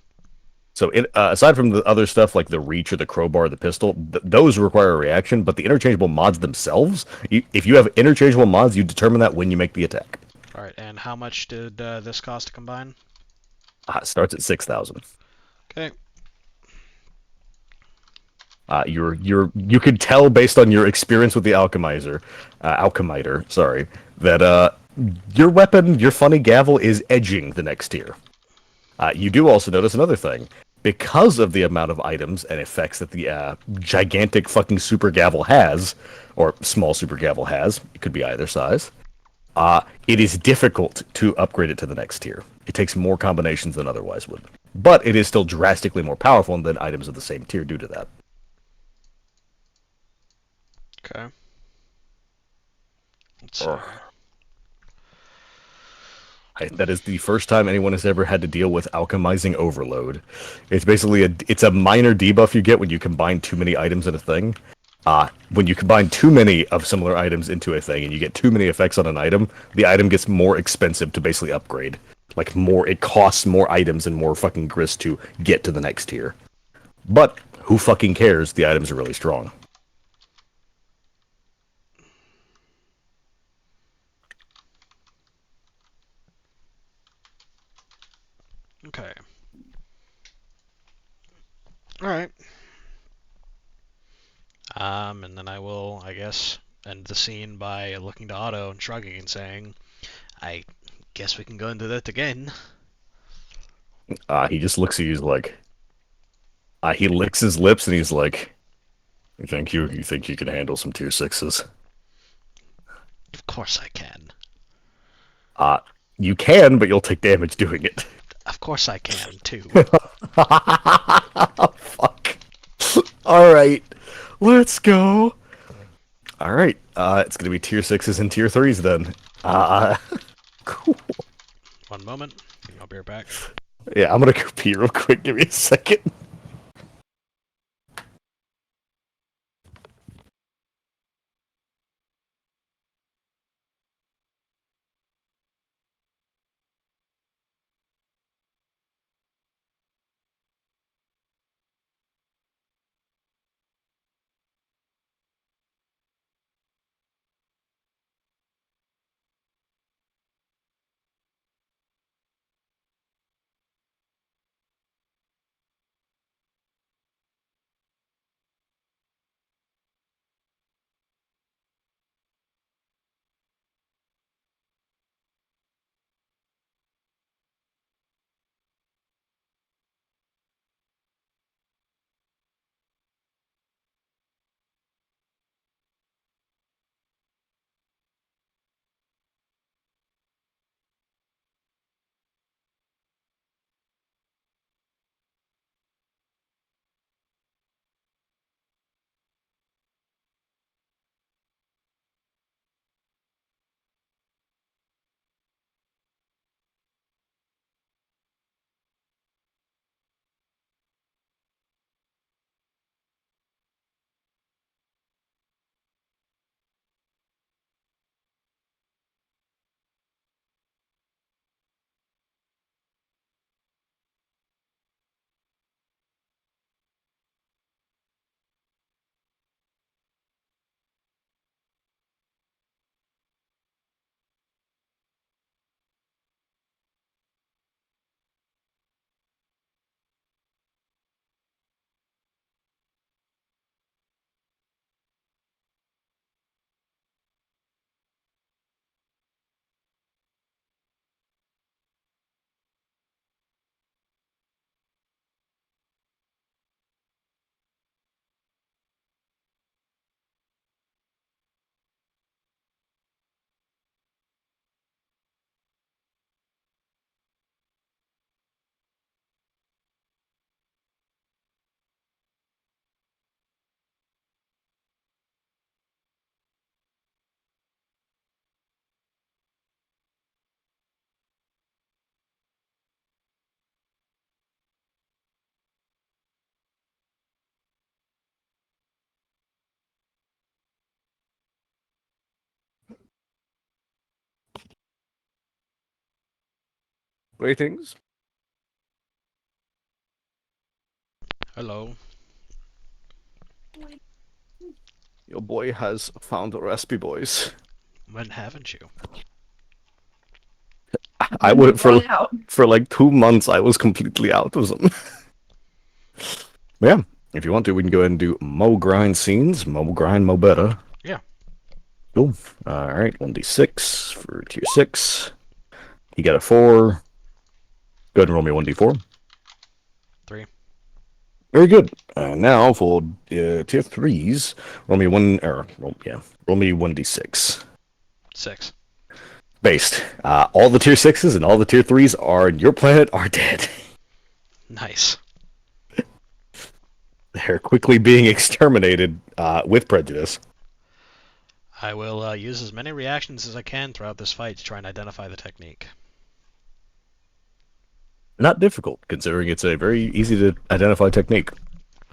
So aside from the other stuff like the reach or the crowbar or the pistol, those require a reaction, but the interchangeable mods themselves, if you have interchangeable mods, you determine that when you make the attack. Alright, and how much did this cost to combine? It starts at 6,000. Okay. You could tell based on your experience with the alchemiter, sorry, that your weapon, your funny gavel, is edging the next tier. You do also notice another thing. Because of the amount of items and effects that the gigantic fucking super gavel has, or small super gavel has, it could be either size, it is difficult to upgrade it to the next tier. It takes more combinations than otherwise would. But it is still drastically more powerful than items of the same tier due to that. Okay. Let's see. That is the first time anyone has ever had to deal with alchemizing overload. It's basically it's a minor debuff you get when you combine too many items in a thing. When you combine too many of similar items into a thing and you get too many effects on an item, the item gets more expensive to basically upgrade. Like it costs more items and more fucking grist to get to the next tier. But who fucking cares? The items are really strong. Okay. Alright. And then I will, I guess, end the scene by looking to Otto and shrugging and saying, I guess we can go into that again. He just looks at you like, he licks his lips and he's like, you think you can handle some tier 6s? Of course I can. You can, but you'll take damage doing it. Of course I can, too. Fuck. Alright. Let's go. Alright. It's gonna be tier 6s and tier 3s then. Cool. One moment. I'll be right back. Yeah, I'm gonna go pee real quick. Give me a second. Greetings. Hello. Your boy has found a recipe, boys. When haven't you? I When would you brought it out. for like 2 months. I was completely out of them. Yeah, if you want to, we can go ahead and do mo grind scenes. Mo grind, mo better. Yeah. Cool. All right, 1d6 for tier 6. You got a 4. Go ahead and roll me 1d4. 3. Very good. Now for tier 3s, roll me roll me 1d6. 6. Based. All the tier 6s and all the tier 3s on your planet are dead. Nice. They're quickly being exterminated with prejudice. I will use as many reactions as I can throughout this fight to try and identify the technique. Not difficult, considering it's a very easy to identify technique.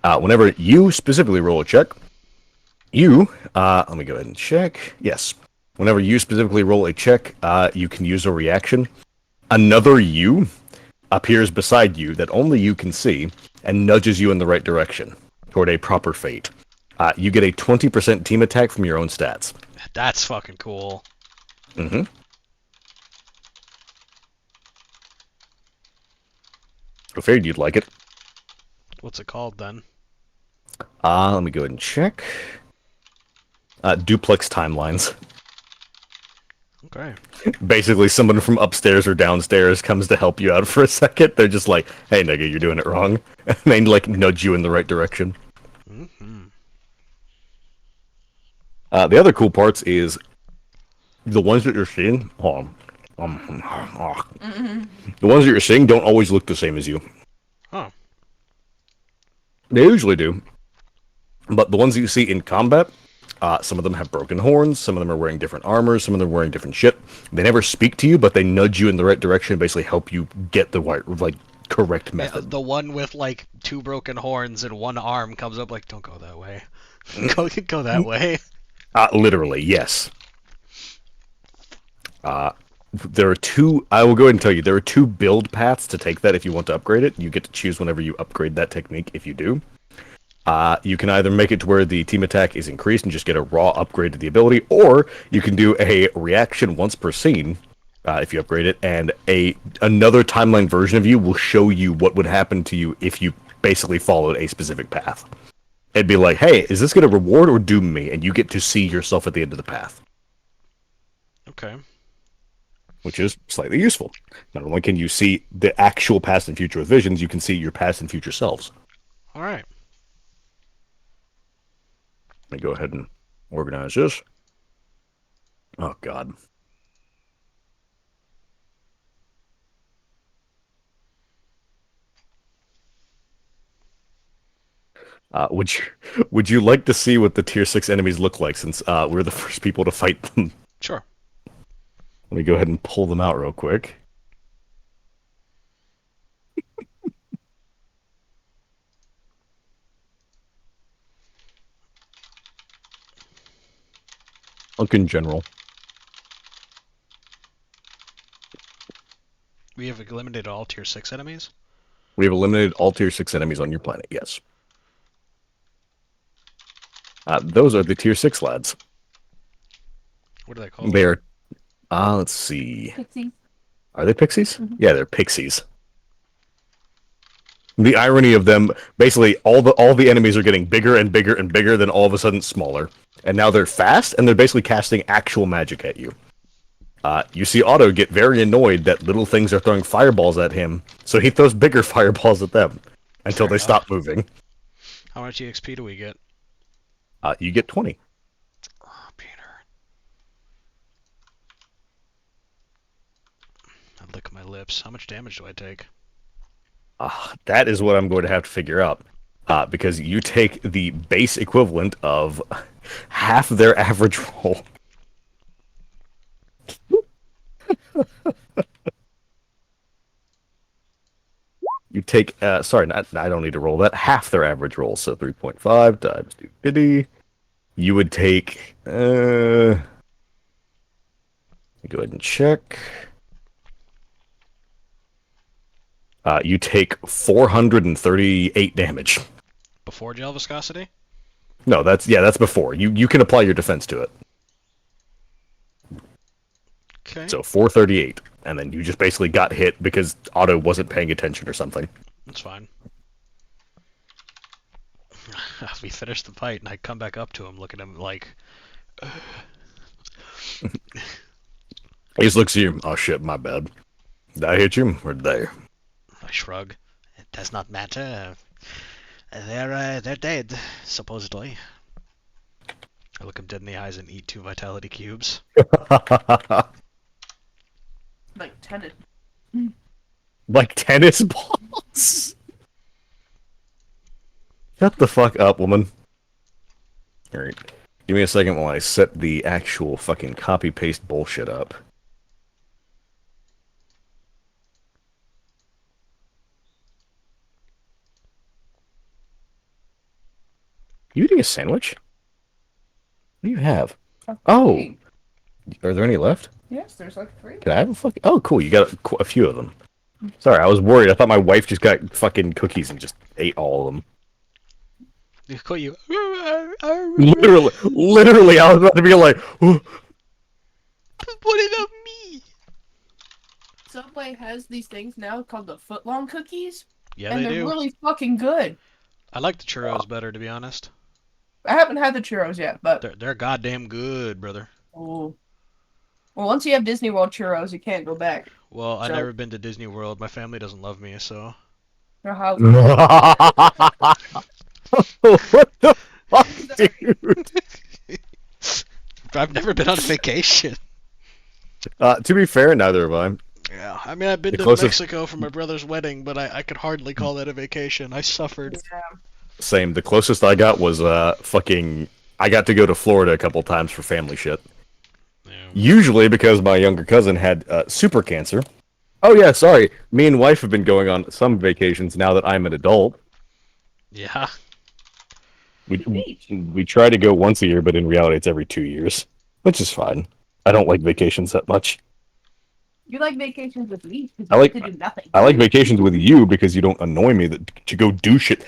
Whenever you specifically roll a check, let me go ahead and check. Yes. Whenever you specifically roll a check, you can use a reaction. Another you appears beside you that only you can see and nudges you in the right direction toward a proper fate. You get a 20% team attack from your own stats. That's fucking cool. Mm-hmm. I figured you'd like it. What's it called then? Let me go ahead and check. Duplex timelines. Okay. Basically, someone from upstairs or downstairs comes to help you out for a second. They're just like, "Hey, nigga, you're doing it wrong," and they like nudge you in the right direction. Mm-hmm. The other cool parts is the ones that you're seeing. Hold on. The ones that you're seeing don't always look the same as you. Oh. They usually do, but the ones that you see in combat, some of them have broken horns. Some of them are wearing different armor. Some of them are wearing different shit. They never speak to you, but they nudge you in the right direction and basically help you get the right, correct Yeah, method. the one with like 2 broken horns and 1 arm comes up like, don't go that way. go that way. Literally, yes. There are 2. I will go ahead and tell you there are 2 build paths to take that if you want to upgrade it. You get to choose whenever you upgrade that technique. If you do, you can either make it to where the team attack is increased and just get a raw upgrade to the ability, or you can do a reaction once per scene if you upgrade it, and another timeline version of you will show you what would happen to you if you basically followed a specific path. It'd be like, hey, is this going to reward or doom me? And you get to see yourself at the end of the path, Okay. which is slightly useful. Not only can you see the actual past and future with visions, you can see your past and future selves. All right. Let me go ahead and organize this. Oh, God. Would you like to see what the tier 6 enemies look like, since we're the first people to fight them? Sure. Let me go ahead and pull them out real quick. Look in general. We have eliminated all tier 6 enemies. We have eliminated all tier 6 enemies on your planet, yes. Those are the tier 6 lads. What are they called? They're, let's see. Pixie. Are they pixies? Mhm. Yeah, they're pixies. The irony of them, basically, all the enemies are getting bigger and bigger and bigger, then all of a sudden smaller. And now they're fast, and they're basically casting actual magic at you. You see Otto get very annoyed that little things are throwing fireballs at him, so he throws bigger fireballs at them until Fair they enough. stop moving. How much EXP do we get? You get 20. Oh, Peter. I lick my lips. How much damage do I take? That is what I'm going to have to figure out. Because you take the base equivalent of half their average roll. You take, sorry, I don't need to roll that. Half their average roll, so 3.5 times stupidity. You would take, let me go ahead and check. You take 438 damage. Before gel viscosity? No, that's before. You can apply your defense to it. Okay. So 438, and then you just basically got hit because Otto wasn't paying attention or something. That's fine. We finish the fight, and I come back up to him, look at him like... He just looks at you. Oh shit, my bad. Did I hit you or did they? I shrug. It does not matter. They're dead, supposedly. I look him dead in the eyes and eat 2 vitality cubes. Like tennis. Like tennis balls. Shut the fuck up, woman. Alright. Give me a second while I set the actual fucking copy-paste bullshit up. You eating a sandwich? What do you have? Oh! Hey, Are there any left? yes, there's like 3. Can I have a fucking... Oh, cool. You got a few of them. Sorry, I was worried. I thought my wife just got fucking cookies and just ate all of them. They call you... Literally, I was about to be like... What about me? Subway has these things now called the footlong cookies, Yeah, and they they're do. really fucking good. I like the churros better, to be honest. I haven't had the churros yet, but They're goddamn good, brother. oh, well, once you have Disney World churros, you can't go back. Well, I've So- never been to Disney World. My family doesn't love me, so... How What the fuck, dude? I've never been on vacation. To be fair, neither have I. Yeah, I mean, I've been The to closest- Mexico for my brother's wedding, but I could hardly call that a vacation. I suffered. Same. The closest I got was fucking... I got to go to Florida a couple times for family shit. Yeah. Usually because my younger cousin had super cancer. Oh yeah, sorry. Me and wife have been going on some vacations now that I'm an adult. Yeah. We try to go once a year, but in reality it's every 2 years, which is fine. I don't like vacations that much. You like vacations with me because I you like- get to do nothing. I like vacations with you because you don't annoy me to go do shit.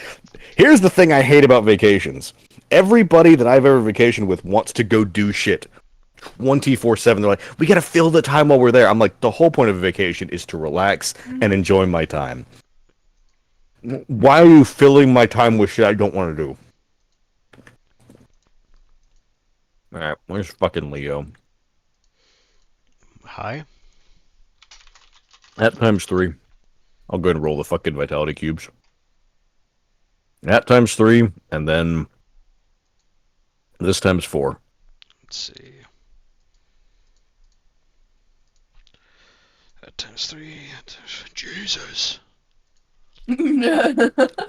Here's the thing I hate about vacations. Everybody that I've ever vacationed with wants to go do shit 24/7. They're like, we gotta fill the time while we're there. I'm like, the whole point of a vacation is to relax and enjoy my time. Why are you filling my time with shit I don't want to do? Alright, where's fucking Leo? Hi. That times 3. I'll go ahead and roll the fucking vitality cubes. That times 3, and then this times 4. Let's see. That times 3. Jesus.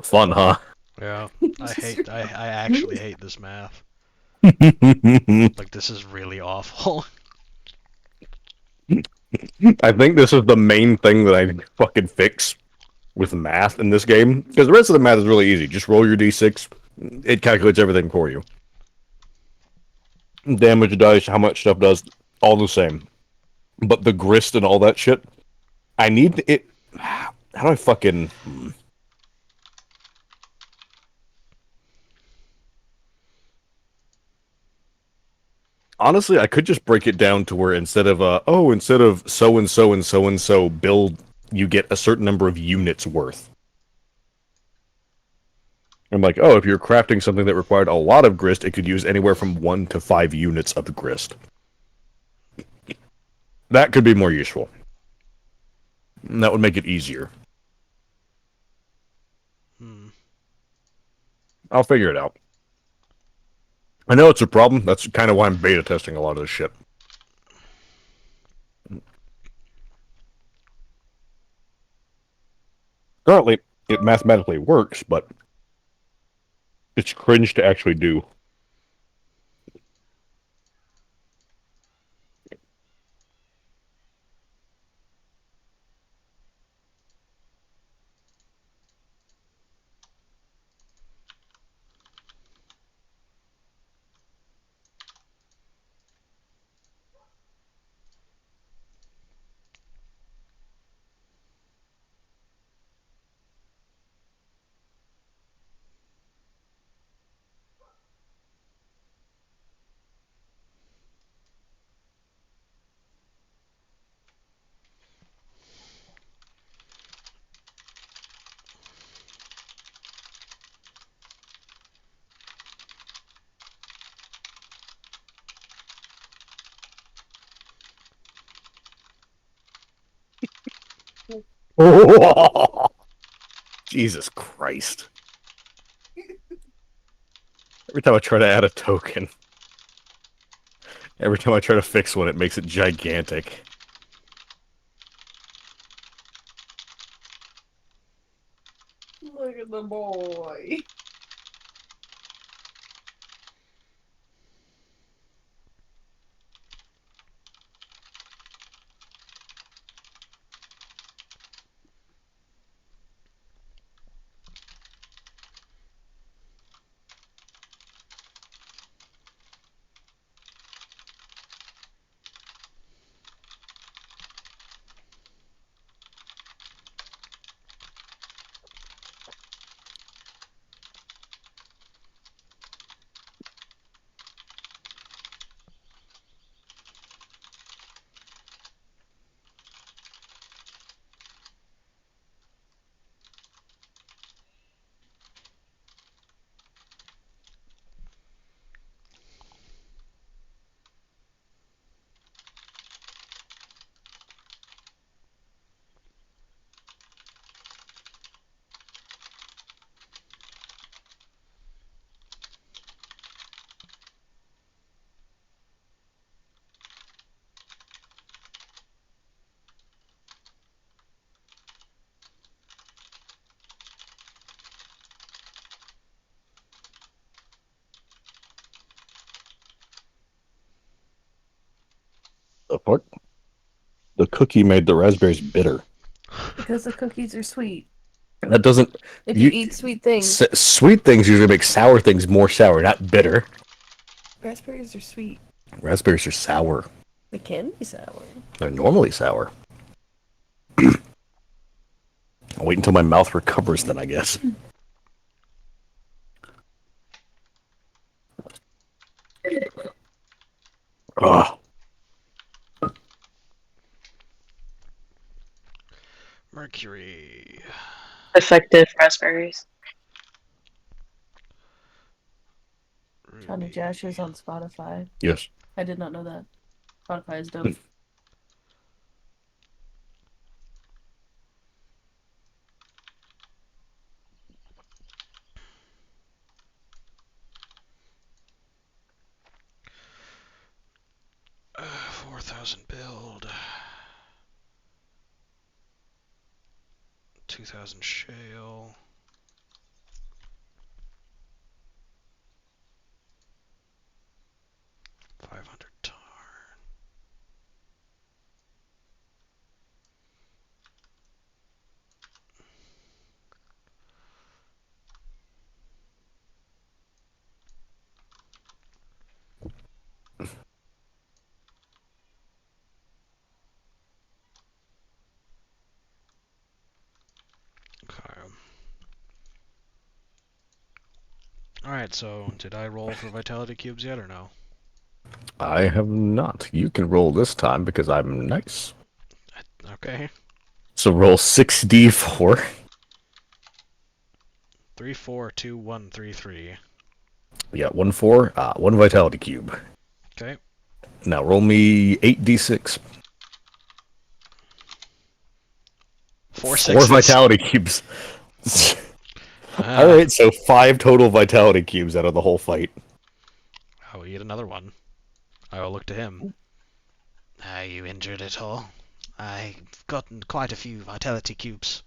Fun, huh? Yeah. I actually hate this math. Like, this is really awful. I think this is the main thing that I fucking fix with math in this game. Because the rest of the math is really easy. Just roll your d6. It calculates everything for you. Damage dice, how much stuff does, all the same. But the grist and all that shit, I need it. How do I fucking... Honestly, I could just break it down to where instead of instead of so and so and so and so build, you get a certain number of units worth. I'm like, oh, if you're crafting something that required a lot of grist, it could use anywhere from 1 to 5 units of grist. That could be more useful. And that would make it easier. I'll figure it out. I know it's a problem. That's kind of why I'm beta testing a lot of this shit. Currently, it mathematically works, but it's cringe to actually do. Jesus Christ. Every time I try to add a token, every time I try to fix one, it makes it gigantic. Look at the boy. The fuck? The cookie made the raspberries bitter. Because the cookies are sweet. That doesn't. If you eat sweet things, Sweet things usually make sour things more sour, not bitter. raspberries are sweet. Raspberries are sour. They can be sour. They're normally sour. I'll wait until my mouth recovers, then I guess. Ugh. Mercury. Effective raspberries. Johnny Ruby. Jash is on Spotify. Yes. I did not know that. Spotify is dope. 4,000 build. 2,000 shale. 500 tar. Okay. Alright, so did I roll for vitality cubes yet or no? I have not. You can roll this time because I'm nice. Okay. So roll 6d4. 3, 4, 2, 1, 3, 3. Yeah, 1 4, 1 vitality cube. Okay. Now roll me 8d6. 4 4 sixes. vitality cubes. Ah, Alright, so 5 total vitality cubes out of the whole fight. I will eat another one. I will look to him. Are you injured at all? I've gotten quite a few vitality cubes.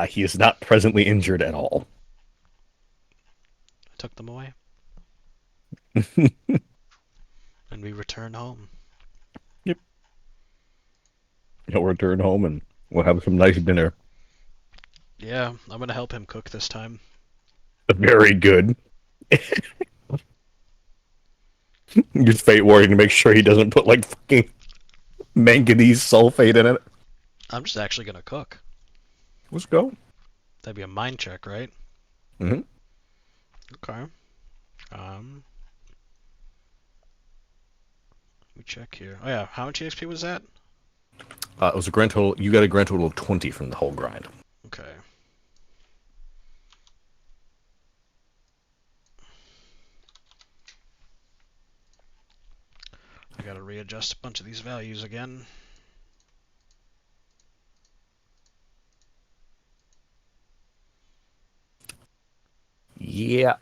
He is not presently injured at all. I took them away. And we return home. Yep. He'll return home and we'll have some nice dinner. Yeah, I'm gonna help him cook this time. Very good. Use Fate Warrior to make sure he doesn't put like fucking manganese sulfate in it. I'm just actually gonna cook. Let's go. That'd be a mind check, right? Mm-hmm. Okay. Let me check here. Oh yeah, how much XP was that? It was a grand total. You got a grand total of 20 from the whole grind. Okay. I gotta readjust a bunch of these values again. Yeah.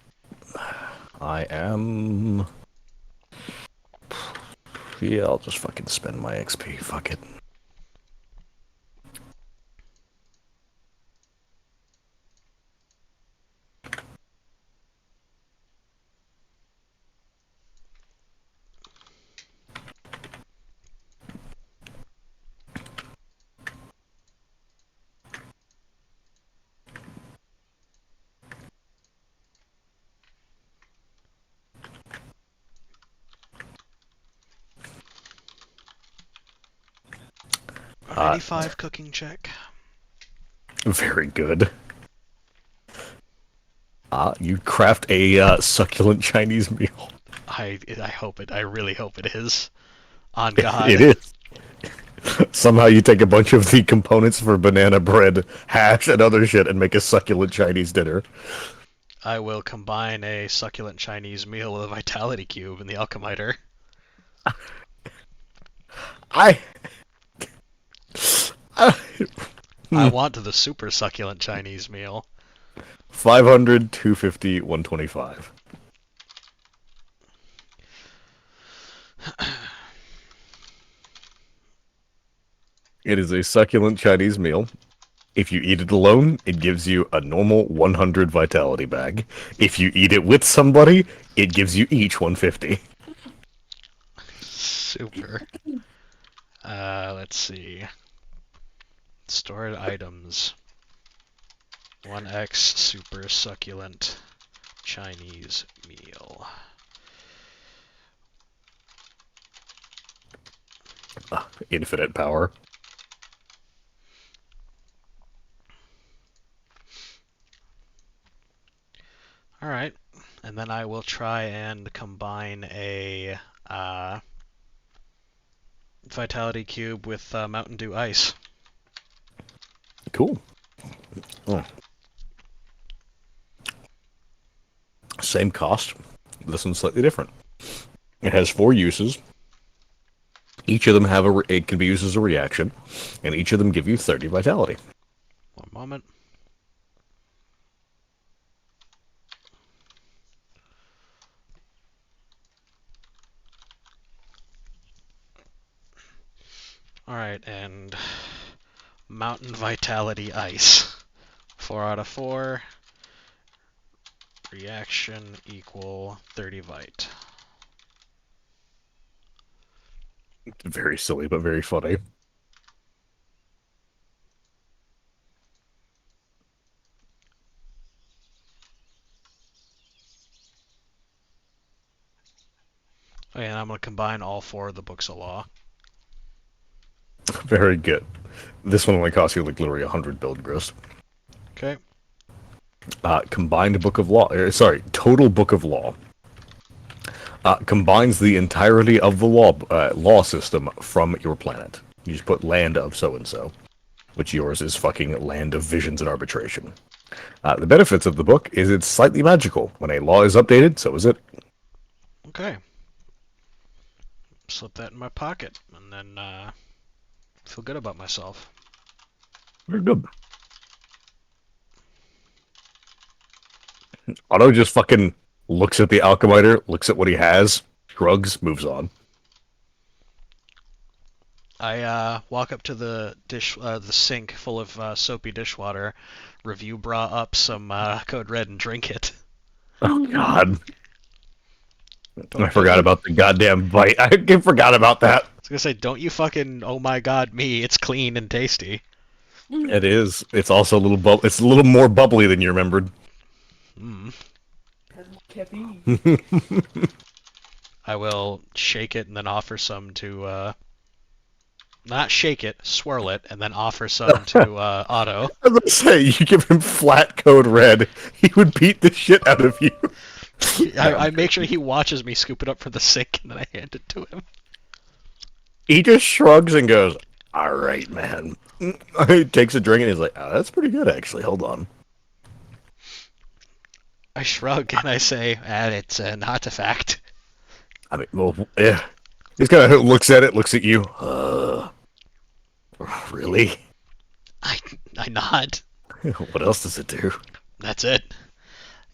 I am... Yeah, I'll just fucking spend my XP. Fuck it. Uh, 95 cooking check. Very good. You craft a succulent Chinese meal. I hope it. I really hope it is. On God. It is. Somehow you take a bunch of the components for banana bread, hash, and other shit and make a succulent Chinese dinner. I will combine a succulent Chinese meal with a vitality cube in the alchemiter. I I want the super succulent Chinese meal. 500, 250, 125. It is a succulent Chinese meal. If you eat it alone, it gives you a normal 100 vitality bag. If you eat it with somebody, it gives you each 150. Super. Let's see. Stored items. 1x super succulent Chinese meal. Infinite power. Alright, and then I will try and combine a vitality cube with Mountain Dew Ice. Cool. Oh. Same cost. This one's slightly different. It has 4 uses. Each of them have it can be used as a reaction, and each of them give you 30 vitality. One moment. Alright, and Mountain Vitality Ice. 4 out of 4. Reaction equal 30 vite. Very silly, but very funny. Okay, and I'm going to combine all 4 of the books of law. Very good. This one only costs you like literally 100 build gross. Okay. Combined book of law. Total book of law. Combines the entirety of the law system from your planet. You just put land of so and so, which yours is fucking land of visions and arbitration. The benefits of the book is it's slightly magical. When a law is updated, so is it. Okay. Slip that in my pocket, and then feel good about myself. Very good. Otto just fucking looks at the alchemiter, looks at what he has, shrugs, moves on. I walk up to the sink full of soapy dishwater, review bra up some Code Red and drink it. Oh god. Don't I forgot about the goddamn bite. I forgot about that. I was gonna say, don't you fucking oh my god me, it's clean and tasty. It is. It's also a little it's a little more bubbly than you remembered. Mm. Kepi. I will shake it and then offer some to not shake it, swirl it, and then offer some to Otto. I was gonna say, you give him flat Code Red, he would beat the shit out of you. I make sure he watches me scoop it up from the sink and then I hand it to him. He just shrugs and goes, "Alright, man." He takes a drink and he's like, "Oh, that's pretty good, actually. Hold on." I shrug and I say, it's an artifact. I mean, well, yeah. He's kind of looks at it, looks at you. Really? I nod. What else does it do? That's it.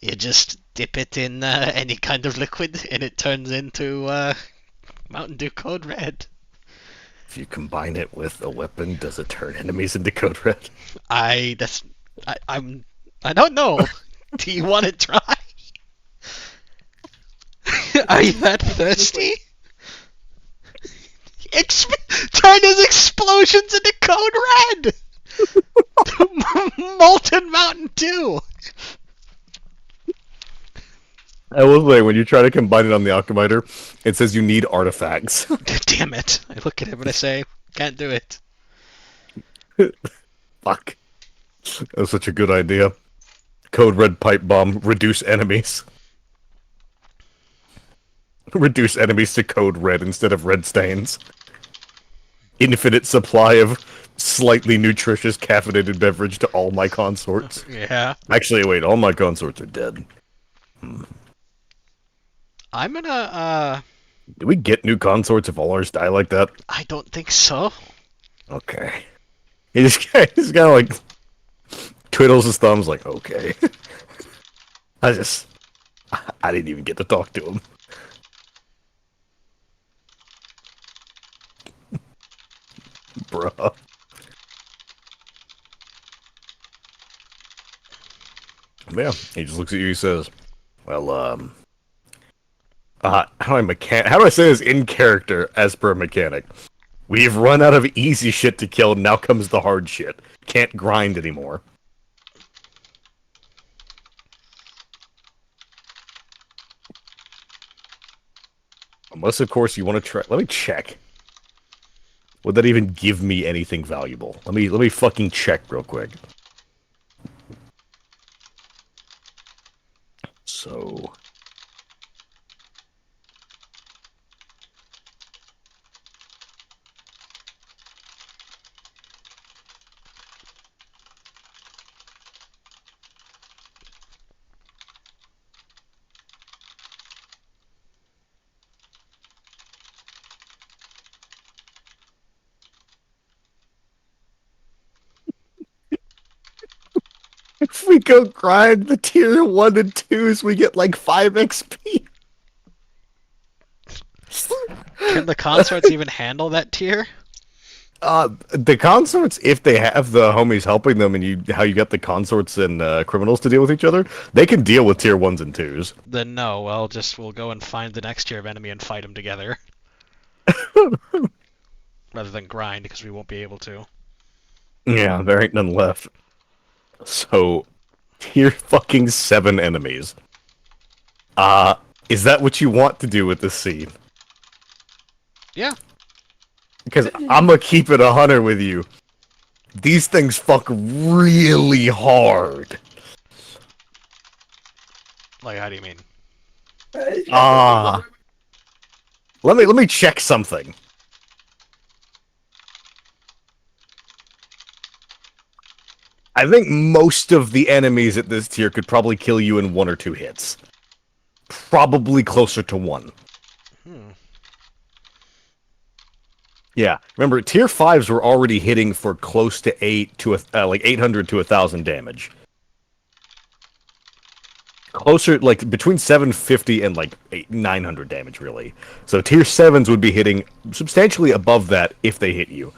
You just dip it in any kind of liquid, and it turns into Mountain Dew Code Red. If you combine it with a weapon, does it turn enemies into code red? I don't know. Do you want to try? Are you that thirsty? Turn his explosions into code red. Molten Mountain Dew. I will say, when you try to combine it on the Alchemiter, it says you need artifacts. Damn it! I look at him and I say, "Can't do it." Fuck. That was such a good idea. Code red pipe bomb, reduce enemies. Reduce enemies to code red instead of red stains. Infinite supply of slightly nutritious caffeinated beverage to all my consorts. Yeah. Actually, wait, all my consorts are dead. I'm gonna. Do we get new consorts if all ours die like that? I don't think so. Okay. He's kind of like twiddles his thumbs, like, okay. I didn't even get to talk to him. Bruh. Yeah, he just looks at you. He says, "Well, how do I say this in character as per mechanic? We've run out of easy shit to kill. Now comes the hard shit. Can't grind anymore." Unless, of course, you want to try. Let me check. Would that even give me anything valuable? Let me fucking check real quick. So, if we go grind the tier 1 and 2s, we get like 5 XP. Can the consorts even handle that tier? The consorts, if they have the homies helping them, and how you get the consorts and criminals to deal with each other, they can deal with tier 1s and 2s. Then no. We'll go and find the next tier of enemy and fight them together. Rather than grind, because we won't be able to. Yeah, there ain't none left. So, tier fucking 7 enemies. Is that what you want to do with this scene? Yeah. Because I'm gonna keep it 100 with you. These things fuck really hard. Like, how do you mean? Let me check something. I think most of the enemies at this tier could probably kill you in 1 or 2 hits. Probably closer to 1. Yeah, remember, tier 5s were already hitting for close to 800 to 1,000 damage. Closer, like, between 750 and, like, 900 damage, really. So tier 7s would be hitting substantially above that if they hit you.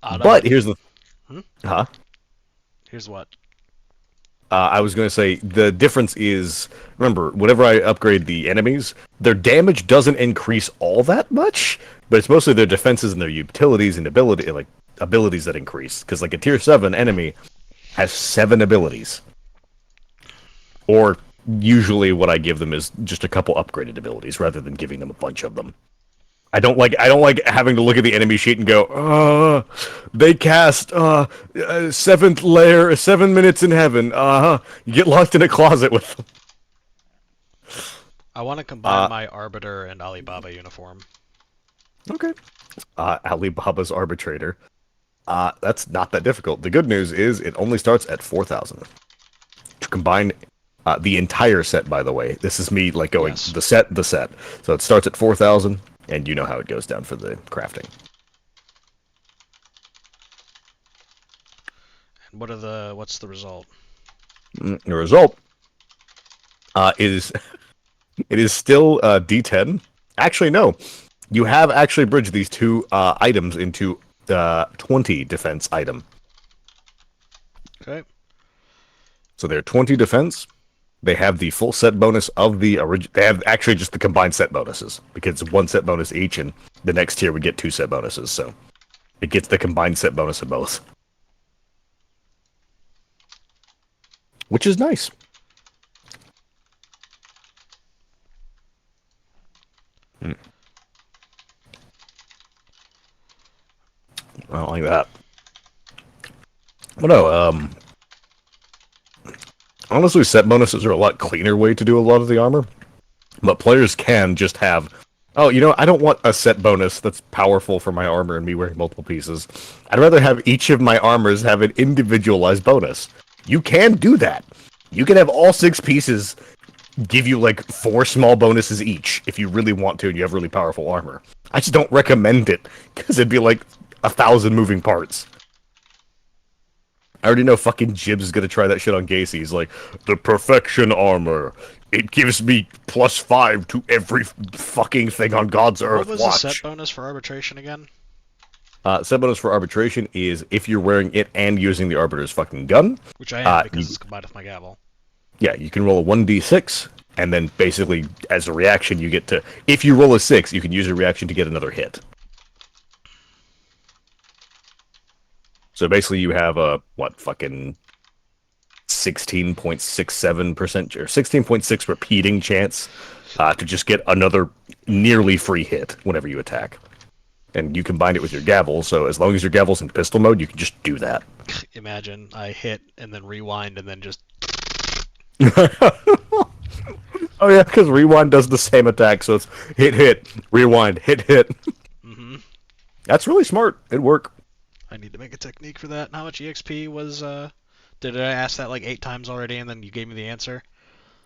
Otto? But here's the... Hmm? Huh? Here's what? I was going to say, the difference is, remember, whenever I upgrade the enemies, their damage doesn't increase all that much, but it's mostly their defenses and their utilities and abilities that increase. Because, like, a tier 7 enemy has 7 abilities. Or, usually what I give them is just a couple upgraded abilities, rather than giving them a bunch of them. I don't like having to look at the enemy sheet and go, they cast 7th layer, 7 minutes in heaven. You get locked in a closet with them. I want to combine my Arbiter and Alibaba uniform. Okay. Alibaba's Arbitrator. That's not that difficult. The good news is it only starts at 4,000. To combine the entire set, by the way. This is me like going Yes. the set. So it starts at 4,000. And you know how it goes down for the crafting. And what's the result? The result is it is still D10. Actually, no. You have actually bridged these two items into 20 defense item. Okay. So they're 20 defense. They have the full set bonus of the original. They have actually just the combined set bonuses because it's one set bonus each, and the next tier would get two set bonuses. So it gets the combined set bonus of both, which is nice. I don't like that. But no, honestly, set bonuses are a lot cleaner way to do a lot of the armor. But players can just have, oh, I don't want a set bonus that's powerful for my armor and me wearing multiple pieces. I'd rather have each of my armors have an individualized bonus. You can do that. You can have all 6 pieces give you like 4 small bonuses each if you really want to and you have really powerful armor. I just don't recommend it because it'd be like 1,000 moving parts. I already know fucking Jibs is gonna try that shit on Gacy. He's like, the perfection armor. It gives me +5 to every fucking thing on God's earth. What was Watch. the set bonus for arbitration again? Set bonus for arbitration is if you're wearing it and using the Arbiter's fucking gun. Which I am because you- it's combined with my gavel. Yeah, you can roll a 1d6, and then basically, as a reaction, you get to... If you roll a 6, you can use a reaction to get another hit. So basically, you have a, fucking 16.67% or 16.6 repeating chance to just get another nearly free hit whenever you attack. And you combine it with your gavel, so as long as your gavel's in pistol mode, you can just do that. Imagine I hit and then rewind and then just... Oh yeah, because rewind does the same attack, so it's hit, rewind, hit. Mm-hmm. That's really smart. It'd work. I need to make a technique for that. And how much EXP was, Did I ask that like 8 times already and then you gave me the answer?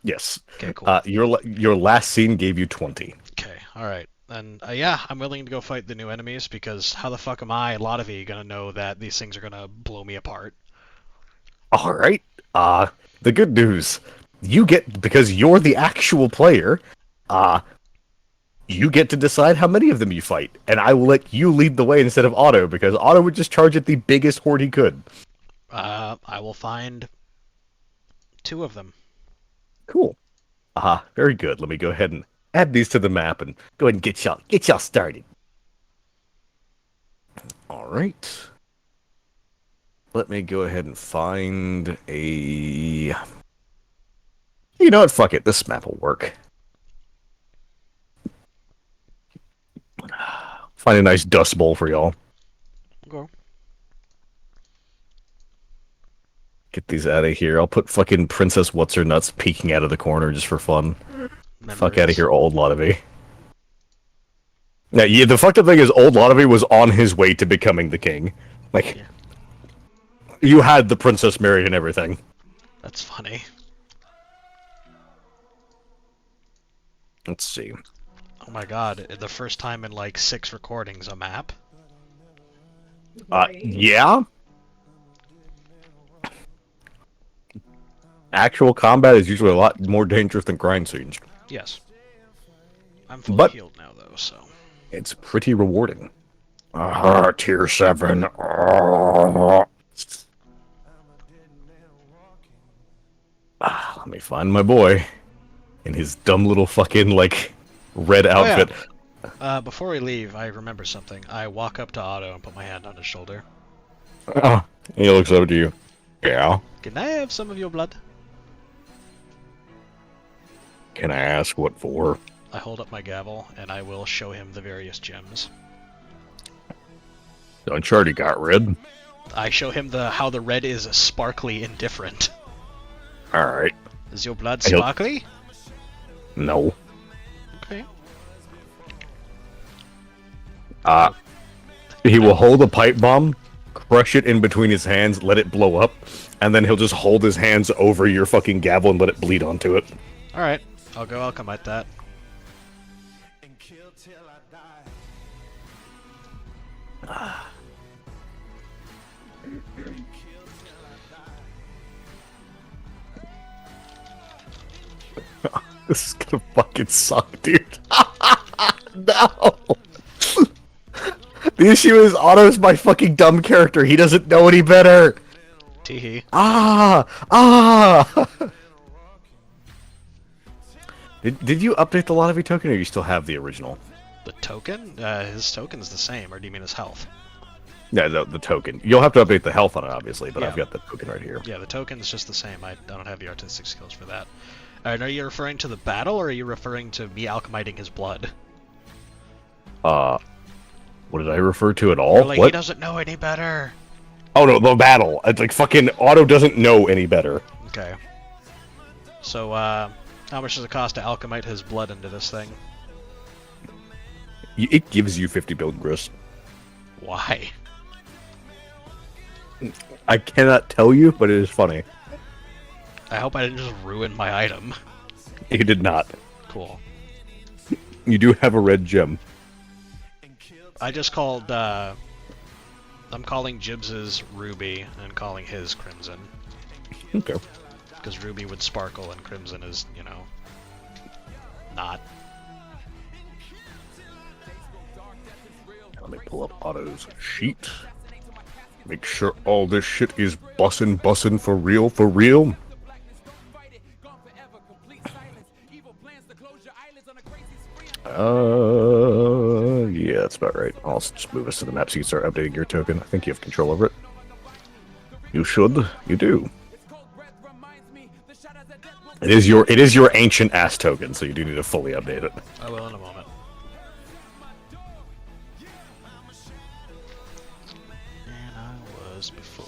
Yes. Okay, cool. Your last scene gave you 20. Okay, alright. And yeah, I'm willing to go fight the new enemies because how the fuck am I, Lotavi, gonna know that these things are gonna blow me apart? All right. The good news, because you're the actual player, you get to decide how many of them you fight, and I will let you lead the way instead of Otto, because Otto would just charge at the biggest horde he could. I will find 2 of them. Cool. Very good. Let me go ahead and add these to the map and go ahead and get y'all started. All right. Let me go ahead and find a... You know what? Fuck it. This map will work. Find a nice dust bowl for y'all. Go. Get these out of here. I'll put fucking Princess What's-Her-Nuts peeking out of the corner just for fun. Fuck out of here, old Lotavi. Yeah, the fucked up thing is old Lotavi was on his way to becoming the king. Like, Yeah. You had the princess married and everything. That's funny. Let's see. Oh my god, the first time in like 6 recordings a map? Yeah? Actual combat is usually a lot more dangerous than grind scenes. Yes. I'm fully But- healed now though, so... It's pretty rewarding. Tier 7. Let me find my boy. In his dumb little fucking, like, red outfit. Before we leave, I remember something. I walk up to Otto and put my hand on his shoulder. He looks over to you. Yeah? Can I have some of your blood? Can I ask what for? I hold up my gavel, and I will show him the various gems. Uncharted got red. I show him how the red is sparkly and different. Alright. Is your blood I hope- sparkly? No. Okay. He will hold a pipe bomb, crush it in between his hands, let it blow up, and then he'll just hold his hands over your fucking gavel and let it bleed onto it. Alright, I'll go alchemite that. This is gonna fucking suck, dude. No. The issue is Otto's my fucking dumb character. He doesn't know any better. Teehee. Ah. Did you update the lottery token, or you still have the original? The token? His token's the same, or do you mean his health? Yeah, the token. You'll have to update the health on it, obviously, but Yeah. I've got the token right here. Yeah, the token's just the same. I don't have the artistic skills for that. And are you referring to the battle, or are you referring to me alchemiting his blood? What did I refer to at all? You're like, he What? doesn't know any better. Oh no, the battle. It's like fucking Otto doesn't know any better. Okay. So, how much does it cost to alchemite his blood into this thing? It gives you 50 build grist. Why? I cannot tell you, but it is funny. I hope I didn't just ruin my item. You did not. Cool. You do have a red gem. I just called, I'm calling Jibs's Ruby and calling his Crimson. Okay. Because Ruby would sparkle and Crimson is, you know, not. Let me pull up Otto's sheet. Make sure all this shit is bussin' for real, for real. Yeah, that's about right. I'll just move us to the map so you can start updating your token. I think you have control over it. You should. You do. It is your ancient ass token, so you do need to fully update it. I will in a moment. And I was before.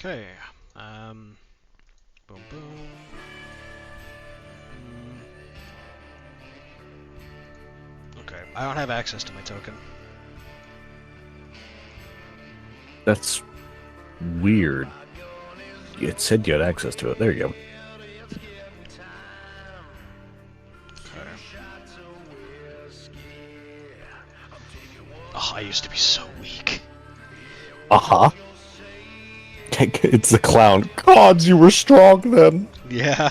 Okay. Boom, boom. Okay, I don't have access to my token. That's weird. It said you had access to it. There you go. Okay. Oh, I used to be so weak. Uh-huh. It's the clown. Gods, you were strong then. Yeah.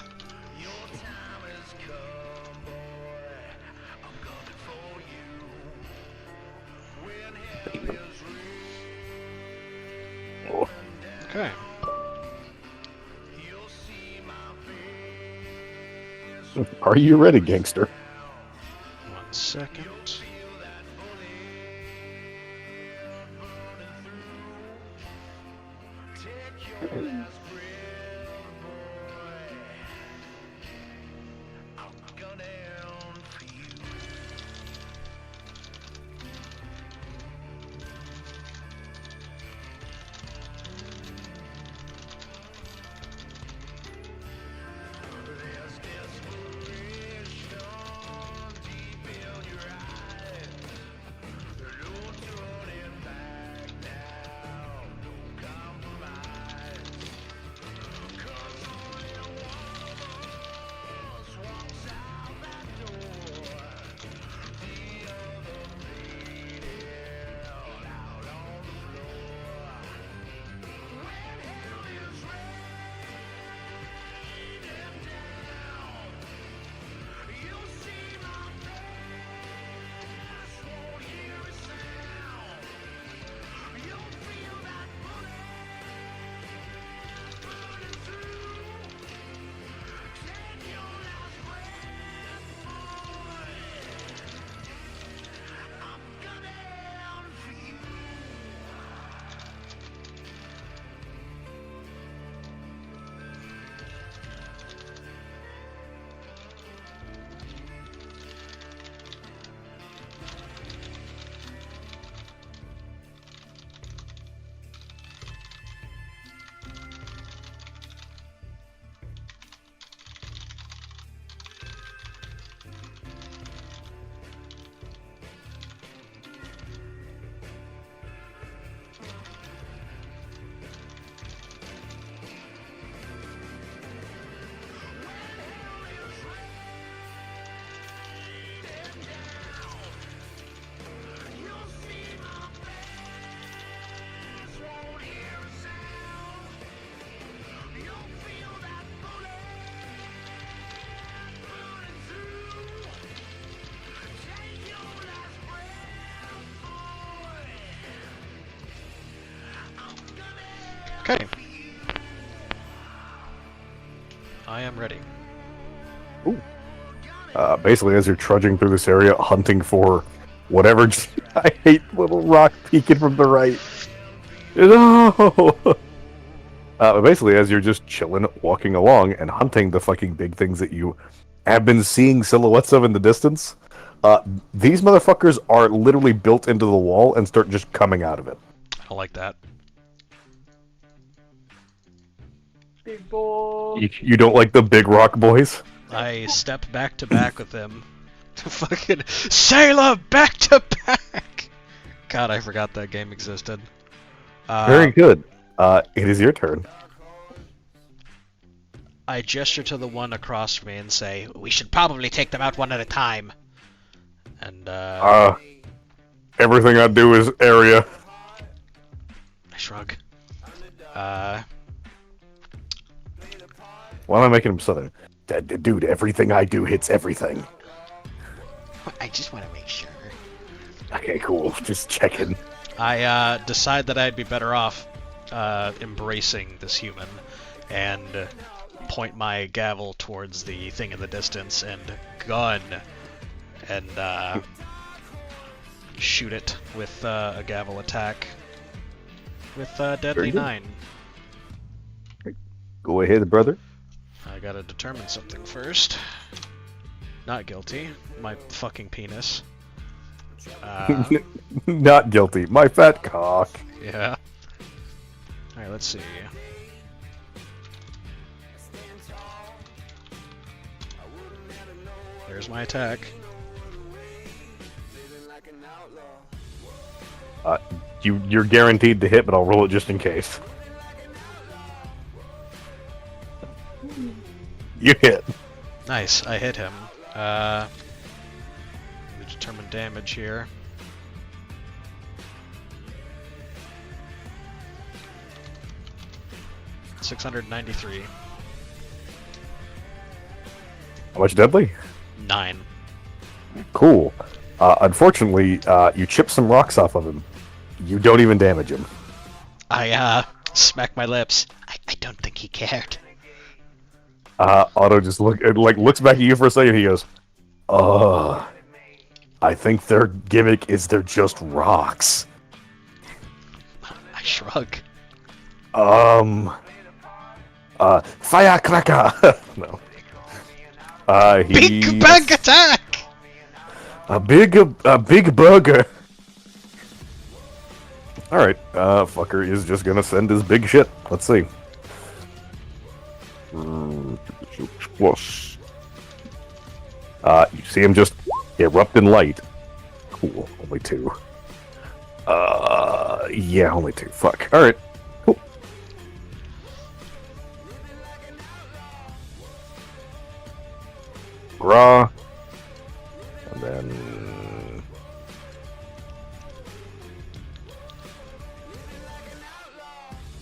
Okay. Are you ready, gangster? 1 second. Okay. I am ready. Basically, as you're trudging through this area, hunting for whatever. I hate little rock peeking from the right. No. Basically, as you're just chilling, walking along, and hunting the fucking big things that you have been seeing silhouettes of in the distance, these motherfuckers are literally built into the wall and start just coming out of it. I don't like that. Big boy. You don't like the big rock boys? I step back to back with them. Fucking sailor back to back! God, I forgot that game existed. Very good. It is your turn. I gesture to the one across from me and say, we should probably take them out one at a time. And, Everything I do is area. I shrug. Why am I making him southern? Dude, everything I do hits everything. I just want to make sure. Okay, cool. Just checking. I, decide that I'd be better off, embracing this human, and point my gavel towards the thing in the distance and gun, and, shoot it with, a gavel attack. With, Deadly Very good. 9. Go ahead, brother. I gotta determine something first. Not guilty. My fucking penis. Not guilty. My fat cock. Yeah. Alright, let's see. There's my attack. You're guaranteed to hit, but I'll roll it just in case. You hit. Nice, I hit him. Let me determine damage here. $693. How much deadly? 9. Cool. Unfortunately, you chip some rocks off of him. You don't even damage him. I, smack my lips. I don't think he cared. Otto just looks back at you for a second. He goes, I think their gimmick is they're just rocks. I shrug. Firecracker. No. Big bang attack! A big burger. All right, fucker is just gonna send his big shit. Let's see. Plus. You see him just erupt in light. Cool. Only 2. Yeah, only 2. Fuck. All right. Cool. Gra. And then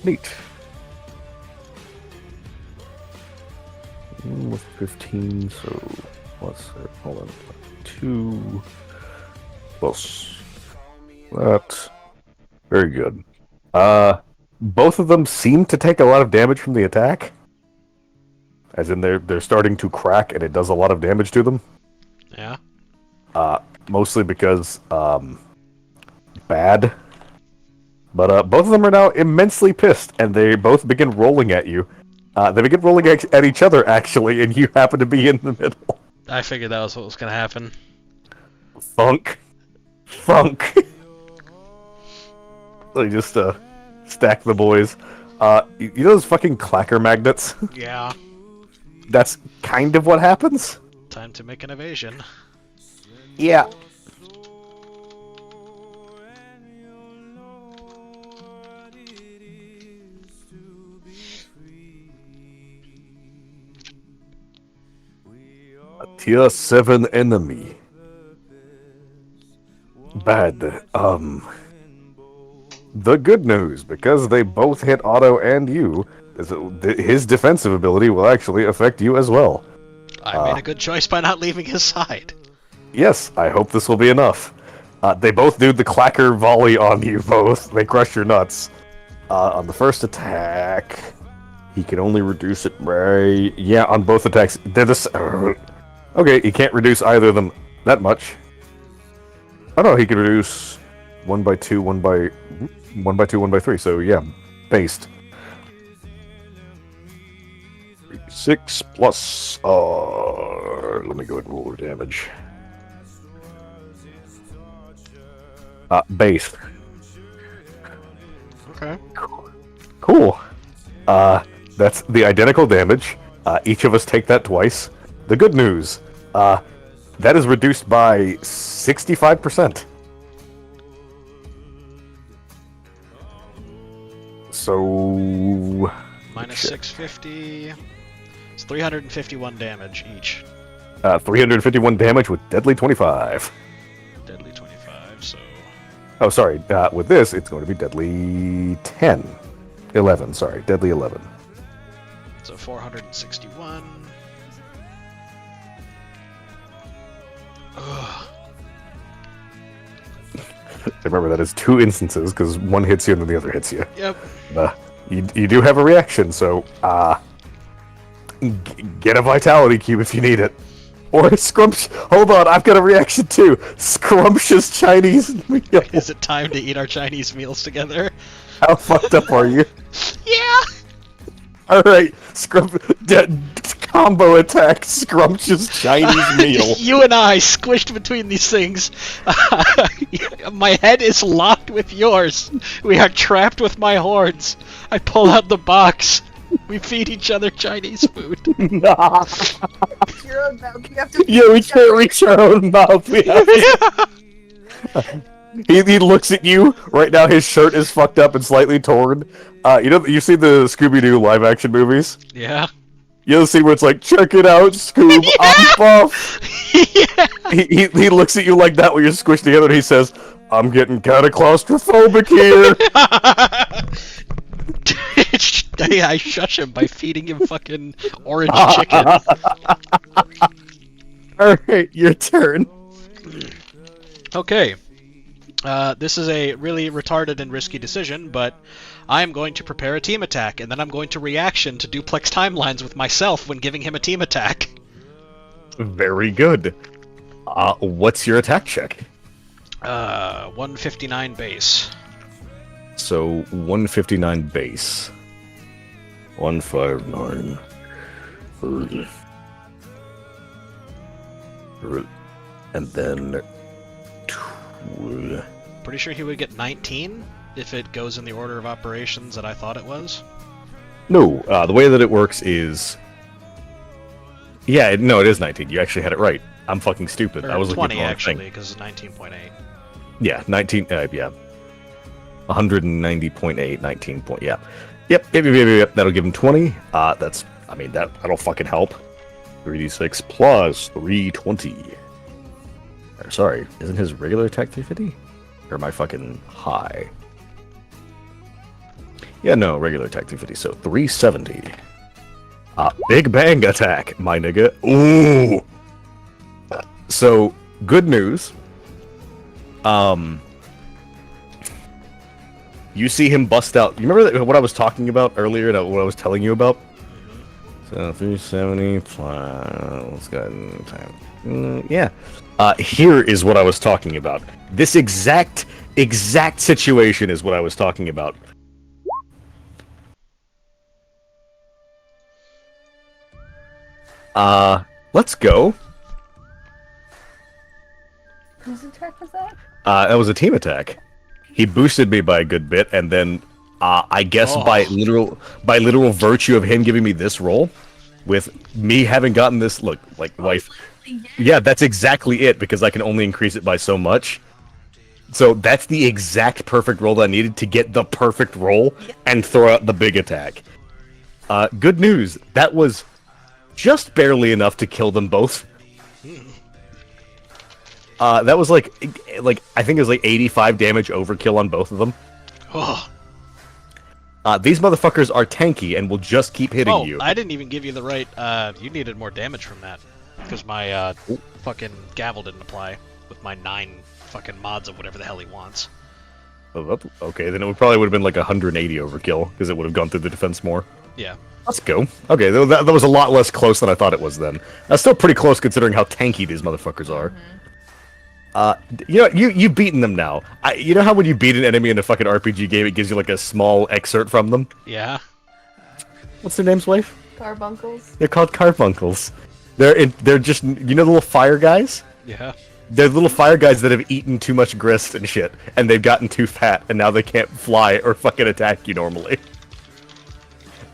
neat. With 15, so plus, hold on, 2 plus that. Very good. Both of them seem to take a lot of damage from the attack. As in, they're starting to crack, and it does a lot of damage to them. Yeah? Mostly because, bad. But, both of them are now immensely pissed, and they both begin rolling at you. They begin rolling at each other, actually, and you happen to be in the middle. I figured that was what was gonna happen. Funk. They just, stack the boys. You know those fucking clacker magnets? Yeah. That's kind of what happens. Time to make an evasion. Yeah. A tier 7 enemy. Bad. The good news, because they both hit Otto and you, is that his defensive ability will actually affect you as well. I made a good choice by not leaving his side. Yes, I hope this will be enough. They both do the clacker volley on you both. They crush your nuts. On the first attack, he can only reduce it by... Yeah, on both attacks. They're okay, he can't reduce either of them that much. Oh no, he can reduce 1 by 2, 1 by 2, 1 by 3. So yeah, based. 6 plus. Let me go ahead and roll the damage. Base. Okay. Cool. That's the identical damage. Each of us take that twice. The good news, that is reduced by 65%. So... Minus 650. It's 351 damage each. 351 damage with Deadly 25. Deadly 25, so... Oh, sorry. With this, it's going to be Deadly 10. 11, sorry. Deadly 11. So 461. Ugh. Remember, that is 2 instances, because one hits you and then the other hits you. Yep. You do have a reaction, so, get a Vitality Cube if you need it. Or hold on, I've got a reaction too! Scrumptious Chinese meal! Is it time to eat our Chinese meals together? How fucked up are you? Yeah! Alright, combo attack, Scrumptious Chinese meal. You and I squished between these things. My head is locked with yours. We are trapped with my horns. I pull out the box. We feed each other Chinese food. Nah. Your own mouth. You have to. Yeah, we can't reach our own mouth. We have to. He looks at you. Right now his shirt is fucked up and slightly torn. You see the Scooby-Doo live-action movies? Yeah. You see where it's like, check it out, Scoob, Yeah! I'm buff! Yeah. He looks at you like that when you're squished together and he says, I'm getting kinda claustrophobic here! I shush him by feeding him fucking orange chicken. Alright, your turn. Okay. This is a really retarded and risky decision, but I'm going to prepare a team attack, and then I'm going to reaction to duplex timelines with myself when giving him a team attack. Very good. What's your attack check? 159 base. So, 159 base. 159. And then... Pretty sure he would get 19 if it goes in the order of operations that I thought it was. No, the way that it works is... Yeah, no, it is 19. You actually had it right. I'm fucking stupid. Or I was looking at 20 the wrong actually, thing. because it's 19.8. Yeah, 19, yeah. 190.8, 19 point, yeah. Yep, that'll give him 20. That'll fucking help. 3d6 plus 320. Sorry, isn't his regular attack 350? Or am I fucking high? Yeah, no, regular attack 350, so 370. Big bang attack, my nigga. Ooh! So, good news. You see him bust out. You remember what I was talking about earlier? What I was telling you about? So 370 plus. Yeah. Here is what I was talking about. This exact situation is what I was talking about. Let's go. Whose attack was that? That was a team attack. He boosted me by a good bit, and then I guess by literal virtue of him giving me this roll, with me having gotten this look like wife. Yeah, that's exactly it, because I can only increase it by so much. So that's the exact perfect roll that I needed to get the perfect roll and throw out the big attack. Good news, that was just barely enough to kill them both. That was like I think it was like 85 damage overkill on both of them. Oh. These motherfuckers are tanky and will just keep hitting you. I didn't even give you the right. You needed more damage from that because my fucking gavel didn't apply with my 9 fucking mods of whatever the hell he wants. Okay, then it probably would have been like 180 overkill, because it would have gone through the defense more. Yeah. Let's go. Okay, that was a lot less close than I thought it was then. That's still pretty close considering how tanky these motherfuckers are. You know, you've beaten them now. You know how when you beat an enemy in a fucking RPG game, it gives you like a small excerpt from them? Yeah. What's their names, wife? Carbuncles. They're called carbuncles. They're just, you know, the little fire guys? Yeah. They're little fire guys that have eaten too much grist and shit, and they've gotten too fat, and now they can't fly or fucking attack you normally.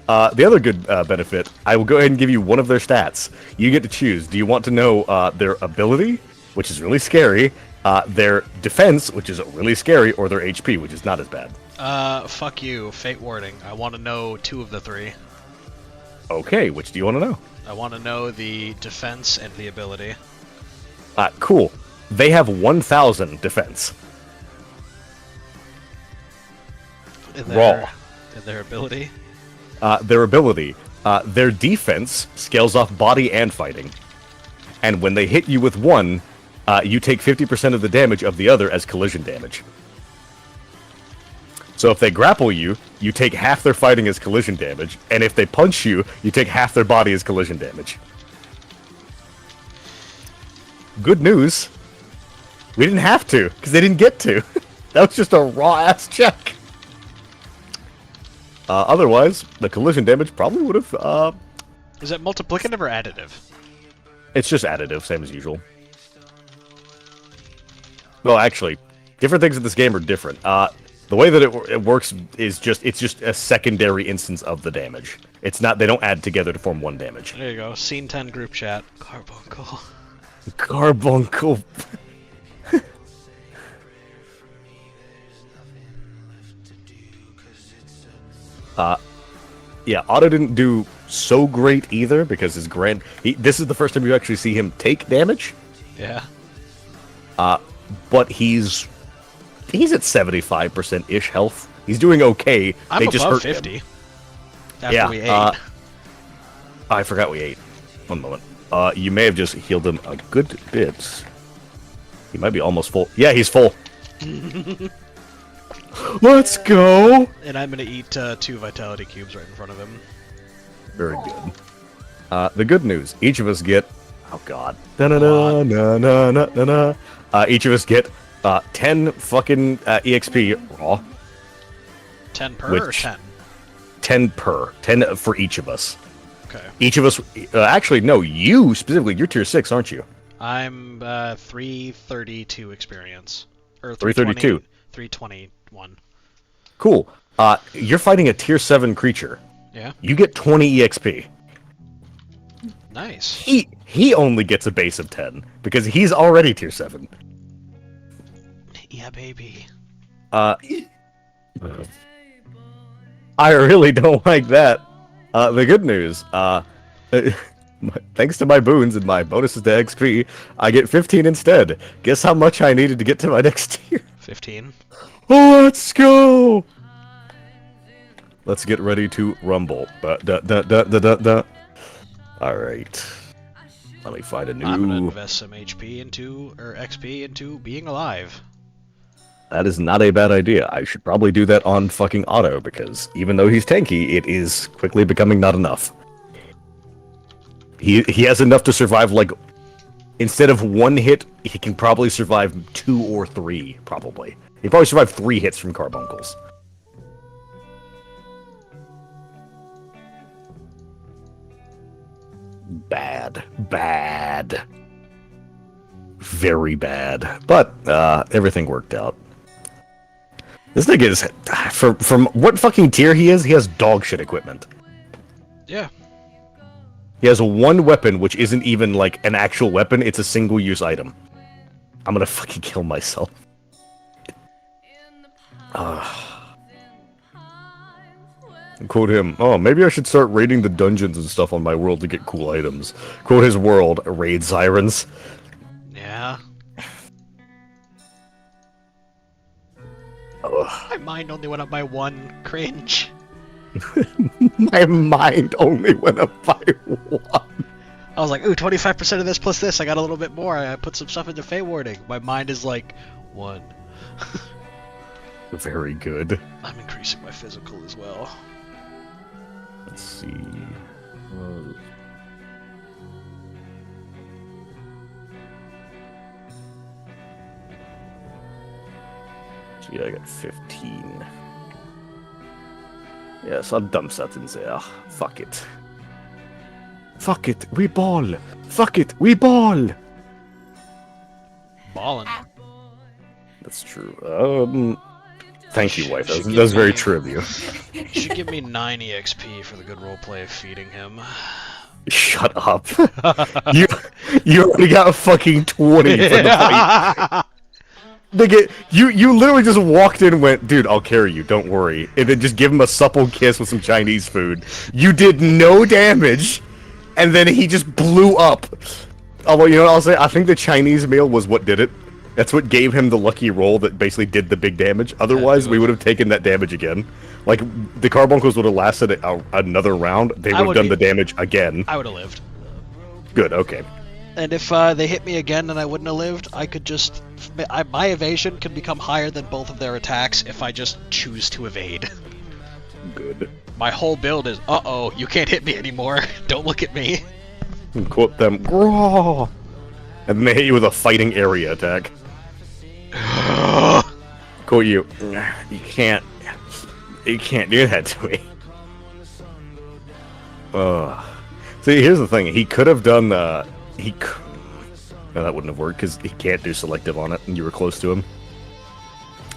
The other good benefit, I will go ahead and give you one of their stats. You get to choose. Do you want to know their ability, which is really scary, their defense, which is really scary, or their HP, which is not as bad? Fuck you, Fate Warding. I want to know 2 of the 3. Okay, which do you want to know? I want to know the defense and the ability. Cool. They have 1,000 defense. And Raw. And their ability? Their ability. Their defense scales off body and fighting. And when they hit you with one, you take 50% of the damage of the other as collision damage. So if they grapple you, you take half their fighting as collision damage, and if they punch you, you take half their body as collision damage. Good news. We didn't have to, because they didn't get to. That was just a raw-ass check. Otherwise, the collision damage probably would have, Is it multiplicative or additive? It's just additive, same as usual. Well, actually, different things in this game are different. The way that it works is it's just a secondary instance of the damage. It's not, they don't add together to form one damage. There you go. Scene 10 group chat. Carbuncle. Carbuncle. Yeah, Otto didn't do so great either because his this is the first time you actually see him take damage. Yeah. But he's at 75% ish health. He's doing okay. I'm they above just hurt 50. him. After we ate. I forgot we ate. One moment. You may have just healed him a good bit. He might be almost full. Yeah, he's full. Let's go! And I'm gonna eat 2 vitality cubes right in front of him. Very good. The good news, each of us get... Oh god. Da-na-na-na-na-na-na. Each of us get 10 fucking EXP raw. 10 per or 10? 10 per. 10 for each of us. Okay. Each of us... actually, no, you specifically, you're tier 6, aren't you? I'm 332 experience. Or 332. 321. Cool. You're fighting a tier 7 creature. Yeah. You get 20 EXP. Nice. He only gets a base of 10 because he's already tier 7. Yeah, baby. I really don't like that. The good news, thanks to my boons and my bonuses to XP, I get 15 instead. Guess how much I needed to get to my next tier? 15. Let's go! Let's get ready to rumble. Alright. Let me find a new... I'm gonna invest some HP into, or XP into being alive. That is not a bad idea. I should probably do that on fucking Otto, because even though he's tanky, it is quickly becoming not enough. He has enough to survive, like, instead of 1 hit, he can probably survive 2 or 3, probably. He probably survived 3 hits from carbuncles. Bad. Bad. Very bad. But, everything worked out. This thing is, from what fucking tier he has dog shit equipment. Yeah. He has 1 weapon, which isn't even, like, an actual weapon, it's a single-use item. I'm gonna fucking kill myself. Quote him, oh, maybe I should start raiding the dungeons and stuff on my world to get cool items. Quote his world, raid sirens. Yeah. Ugh. My mind only went up by 1. Cringe. My mind only went up by 1. I was like, ooh, 25% of this plus this. I got a little bit more. I put some stuff into Fey Warding. My mind is like, 1. Very good. I'm increasing my physical as well. Let's see. Uh, so yeah, I got 15. Yeah, so I'll dump that in there. Fuck it. Fuck it, we ball! Fuck it, we ball! Ballin'. That's true. Thank you, wife. Should That give was very me- true of you. You should give me 90 XP for the good roleplay of feeding him. Shut up. You already got a fucking 20 for the fight. Nigga, you literally just walked in and went, dude, I'll carry you, don't worry. And then just give him a supple kiss with some Chinese food. You did no damage, and then he just blew up. Although, you know what I'll say? I think the Chinese meal was what did it. That's what gave him the lucky roll that basically did the big damage. Otherwise, we would have taken that damage again. Like, the Carbuncles would have lasted another round. They would have done the damage again. I would have lived. Good, okay. And if they hit me again and I wouldn't have lived, I could just... my evasion can become higher than both of their attacks if I just choose to evade. Good. My whole build is, uh-oh, you can't hit me anymore. Don't look at me. Quote them, Graw! And then they hit you with a fighting area attack. Quote you, you can't do that to me. See, here's the thing, he could have done, no, that wouldn't have worked, because he can't do selective on it, and you were close to him.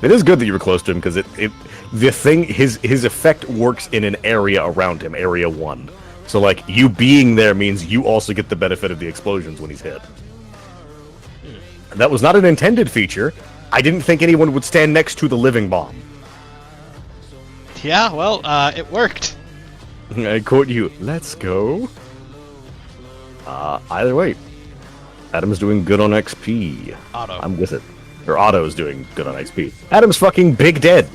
It is good that you were close to him, because his effect works in an area around him, area 1. So, like, you being there means you also get the benefit of the explosions when he's hit. That was not an intended feature. I didn't think anyone would stand next to the living bomb. Yeah, well, it worked. I quote you, let's go. Either way, Adam's doing good on XP. Otto. I'm with it. Or Otto's doing good on XP. Adam's fucking big dead.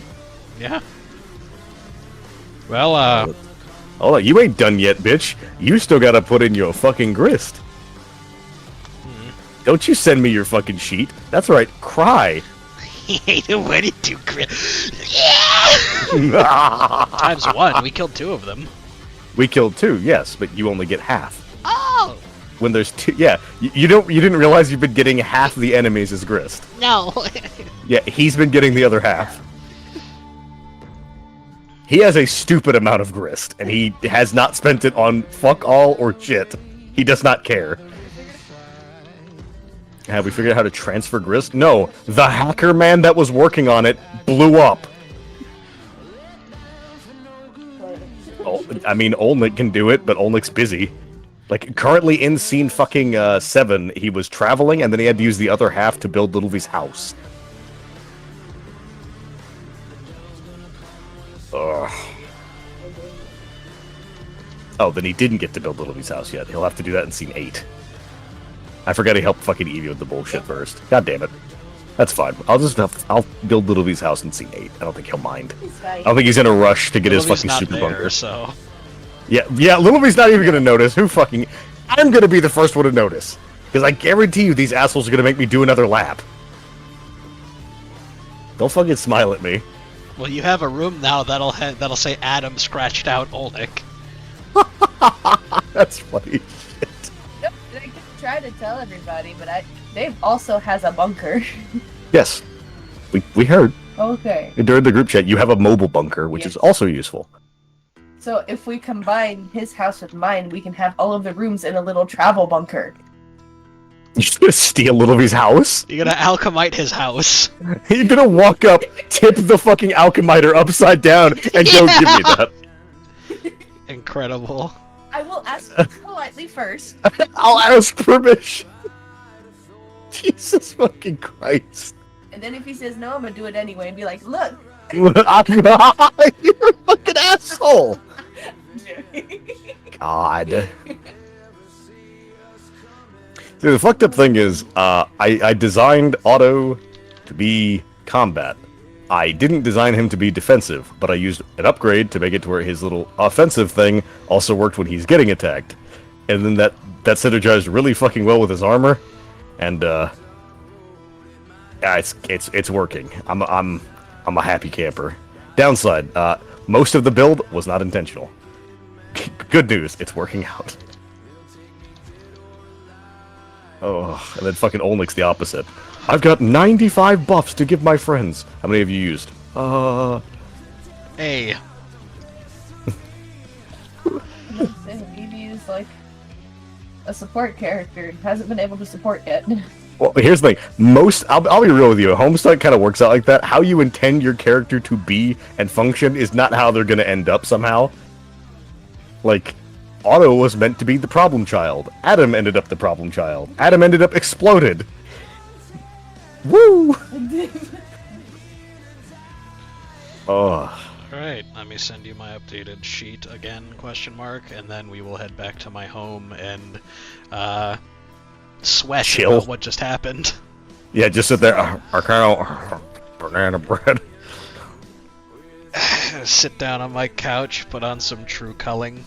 Yeah. Well, Oh, you ain't done yet, bitch. You still gotta put in your fucking grist. Don't you send me your fucking sheet. That's right, cry. what did you Times 1, we killed 2 of them. We killed 2, yes, but you only get half. Oh! When there's 2, yeah, you didn't realize you've been getting half the enemies as grist. No! Yeah, he's been getting the other half. He has a stupid amount of grist, and he has not spent it on fuck all or shit. He does not care. Have we figured out how to transfer grist? No, the hacker man that was working on it blew up. Oh, I mean, Olnik can do it, but Olnik's busy. Like, currently in scene fucking 7, he was traveling, and then he had to use the other half to build Little V's house. Ugh. Oh, then he didn't get to build Little V's house yet. He'll have to do that in scene 8. I forgot he helped fucking Evie with the bullshit first. God damn it. That's fine. I'll build Little V's house in scene 8. I don't think he'll mind. I don't think he's in a rush to get his fucking super bunker. So. Yeah, Little V's not even gonna notice. Who fucking... I'm gonna be the first one to notice. Because I guarantee you these assholes are gonna make me do another lap. Don't fucking smile at me. Well, you have a room now that'll say Adam scratched out Olnik. That's funny shit. Yep, I can try to tell everybody, but Dave also has a bunker. Yes. We heard. Okay. During the group chat, you have a mobile bunker, which is also useful. So if we combine his house with mine, we can have all of the rooms in a little travel bunker. You're just gonna steal Little V's house? You're gonna alchemite his house. You're gonna walk up, tip the fucking alchemiter upside down, and go give me that. Incredible. I will ask politely first. I'll ask permission. Jesus fucking Christ. And then if he says no, I'm gonna do it anyway and be like, look. You're a fucking asshole. God. Dude, the fucked up thing is, I designed Otto to be combat. I didn't design him to be defensive, but I used an upgrade to make it to where his little offensive thing also worked when he's getting attacked. And then that synergized really fucking well with his armor, and yeah, it's working. I'm a happy camper. Downside, most of the build was not intentional. Good news, it's working out. Oh, and then fucking Olnik's the opposite. I've got 95 buffs to give my friends. How many have you used? Hey. We've used like a support character. Hasn't been able to support yet. Well, here's the thing. I'll be real with you. Homestuck kind of works out like that. How you intend your character to be and function is not how they're going to end up somehow. Like, Otto was meant to be the problem child. Adam ended up the problem child. Adam ended up exploded. Woo! Oh. Alright, let me send you my updated sheet again, question mark, and then we will head back to my home and, sweat Chill. about what just happened. Yeah, just sit there. Our kind of banana bread. Sit down on my couch, put on some true culling,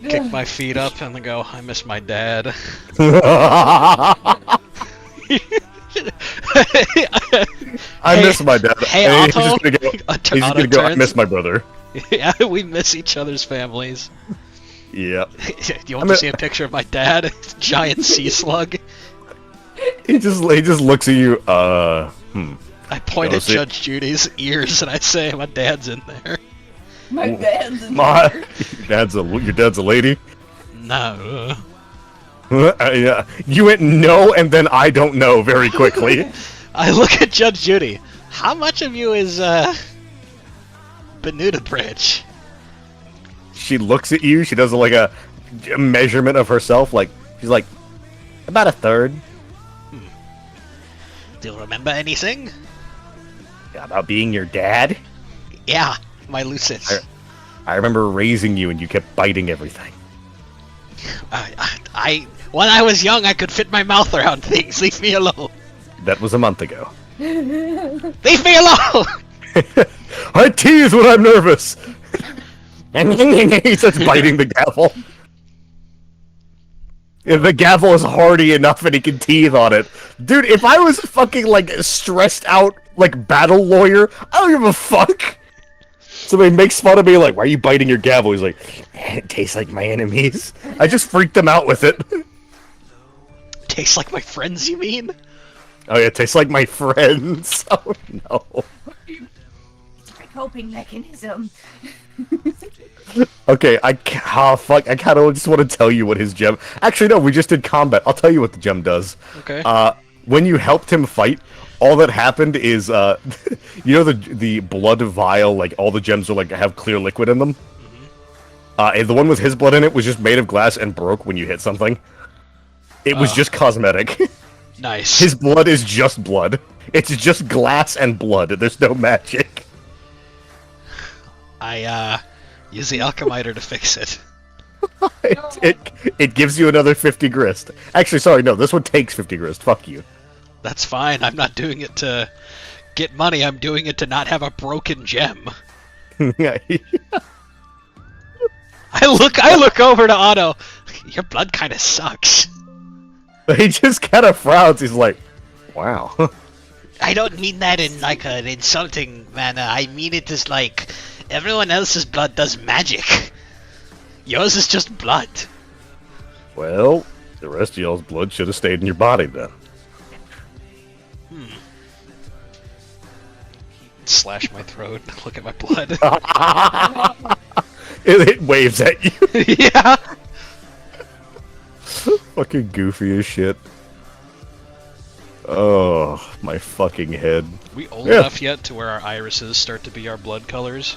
kick my feet up, and then go, I miss my dad. I miss my dad. Hey, And Otto. He's just gonna go. I miss my brother. Yeah, we miss each other's families. Yep. You want to see a picture of my dad? Giant sea slug. He just looks at you. I point Go at see- Judge Judy's ears and I say, my dad's in there. My dad's in My there. your dad's a lady. No. Yeah. You went no, and then I don't know very quickly. I look at Judge Judy. How much of you is, Bermuda Bridge? She looks at you. She does like a measurement of herself. Like she's like about a third. Do you remember anything? About being your dad. Yeah, my Lucis. I remember raising you, and you kept biting everything. When I was young, I could fit my mouth around things. Leave me alone. That was a month ago. Leave me alone! I tease when I'm nervous. He starts biting the gavel. If the gavel is hardy enough and he can teeth on it. Dude, if I was fucking, like, stressed out, like, battle lawyer, I don't give a fuck. Somebody makes fun of me, like, why are you biting your gavel? He's like, it tastes like my enemies. I just freaked them out with it. Tastes like my friends, you mean? Oh yeah, it tastes like my friends. Oh no. My coping mechanism. Okay, fuck, I kind of just want to tell you what his gem... Actually, no, we just did combat. I'll tell you what the gem does. Okay. When you helped him fight, all that happened is, you know the blood vial, like, all the gems are, like, have clear liquid in them? And the one with his blood in it was just made of glass and broke when you hit something. It was just cosmetic. Nice. His blood is just blood. It's just glass and blood. There's no magic. I, use the alchemiter to fix it. It gives you another 50 grist. Actually, sorry, no, this one takes 50 grist. Fuck you. That's fine. I'm not doing it to get money. I'm doing it to not have a broken gem. I look over to Otto. Your blood kind of sucks. He just kind of frowns. He's like, wow. I don't mean that in like an insulting manner. I mean it as like everyone else's blood does magic. Yours is just blood. Well, the rest of y'all's blood should have stayed in your body then. Slash my throat. Look at my blood. It waves at you. Yeah. Fucking goofy as shit. Oh, my fucking head. We old Yeah. enough yet to where our irises start to be our blood colors?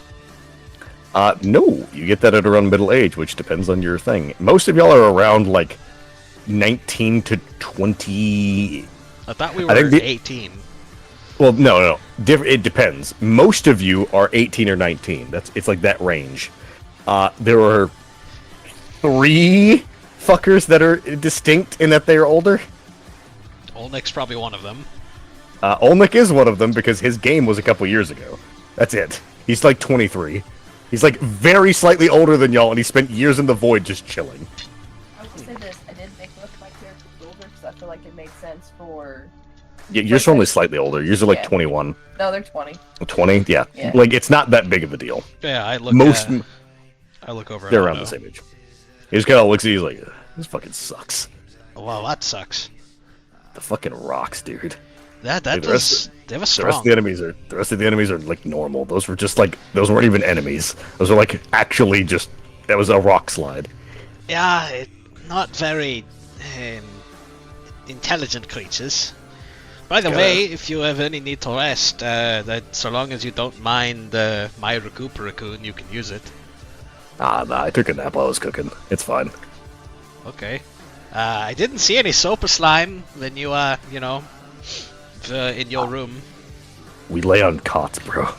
No, you get that at around middle age, which depends on your thing. Most of y'all are around, like, 19 to 20... I thought we I were think the- 18. Well, no. It depends. Most of you are 18 or 19. It's like that range. There are 3 fuckers that are distinct in that they are older. Olnik's probably one of them. Olnik is one of them because his game was a couple years ago. That's it. He's like 23. He's like very slightly older than y'all, and he spent years in the void just chilling. I will say this: I did make most of my characters older because I feel like it made sense for Yours are only slightly older. Yours are like 21. No, they're 20. 20? Yeah. Yeah. Like, it's not that big of a deal. Yeah, I look. Most, I look over. they're at around the Otto. same age. He just kind of looks at you, he's like, this fucking sucks. Well, that sucks. The fucking rocks, dude. That Dude, was they were The rest strong. of the enemies are like normal. Those were just like, those weren't even enemies. Those were like, actually just, that was a rock slide. Yeah, not very intelligent creatures. By the way, if you ever any need to rest, that so long as you don't mind my Raccoon, you can use it. Ah, nah, I took a nap while I was cooking. It's fine. Okay. I didn't see any soap or slime when you in your room. We lay on cots, bro.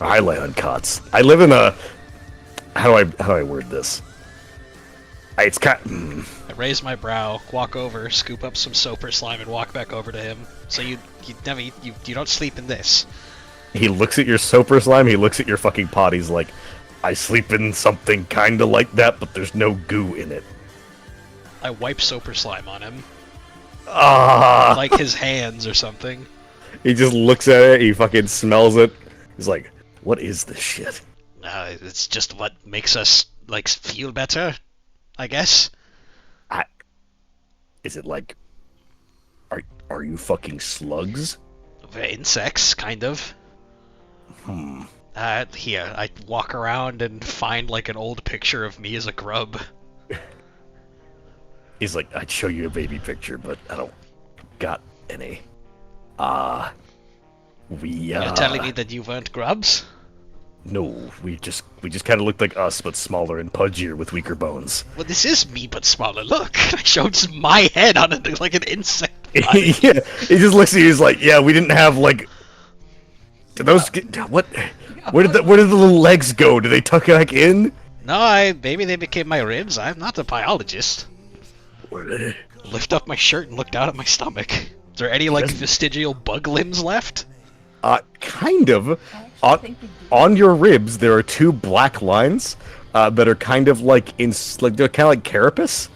I lay on cots. I live in a... How do I word this? It's kind... I raise my brow, walk over, scoop up some soap or slime, and walk back over to him. So you don't sleep in this. He looks at your soap or slime, he looks at your fucking pot, he's like, I sleep in something kinda like that, but there's no goo in it. I wipe soap or slime on him, Ah! like his hands or something. He just looks at it, he fucking smells it. He's like, what is this shit? It's just what makes us like feel better, I guess. Is it like... Are you fucking slugs? Insects, kind of. Here, I walk around and find like an old picture of me as a grub. He's like, I'd show you a baby picture, but I don't got any. You're telling me that you weren't grubs? No, we just kind of looked like us, but smaller and pudgier with weaker bones. Well, this is me, but smaller. Look, I showed just my head on it like an insect body. Yeah, he just looks at you. He's like, yeah, we didn't have like. Did those get what? Where did the little legs go? Did they tuck it back in? No, maybe they became my ribs. I'm not a biologist. Lift up my shirt and look down at my stomach. Is there any like vestigial bug limbs left? Kind of. On your ribs, there are two black lines that are kind of like they're kind of like carapace.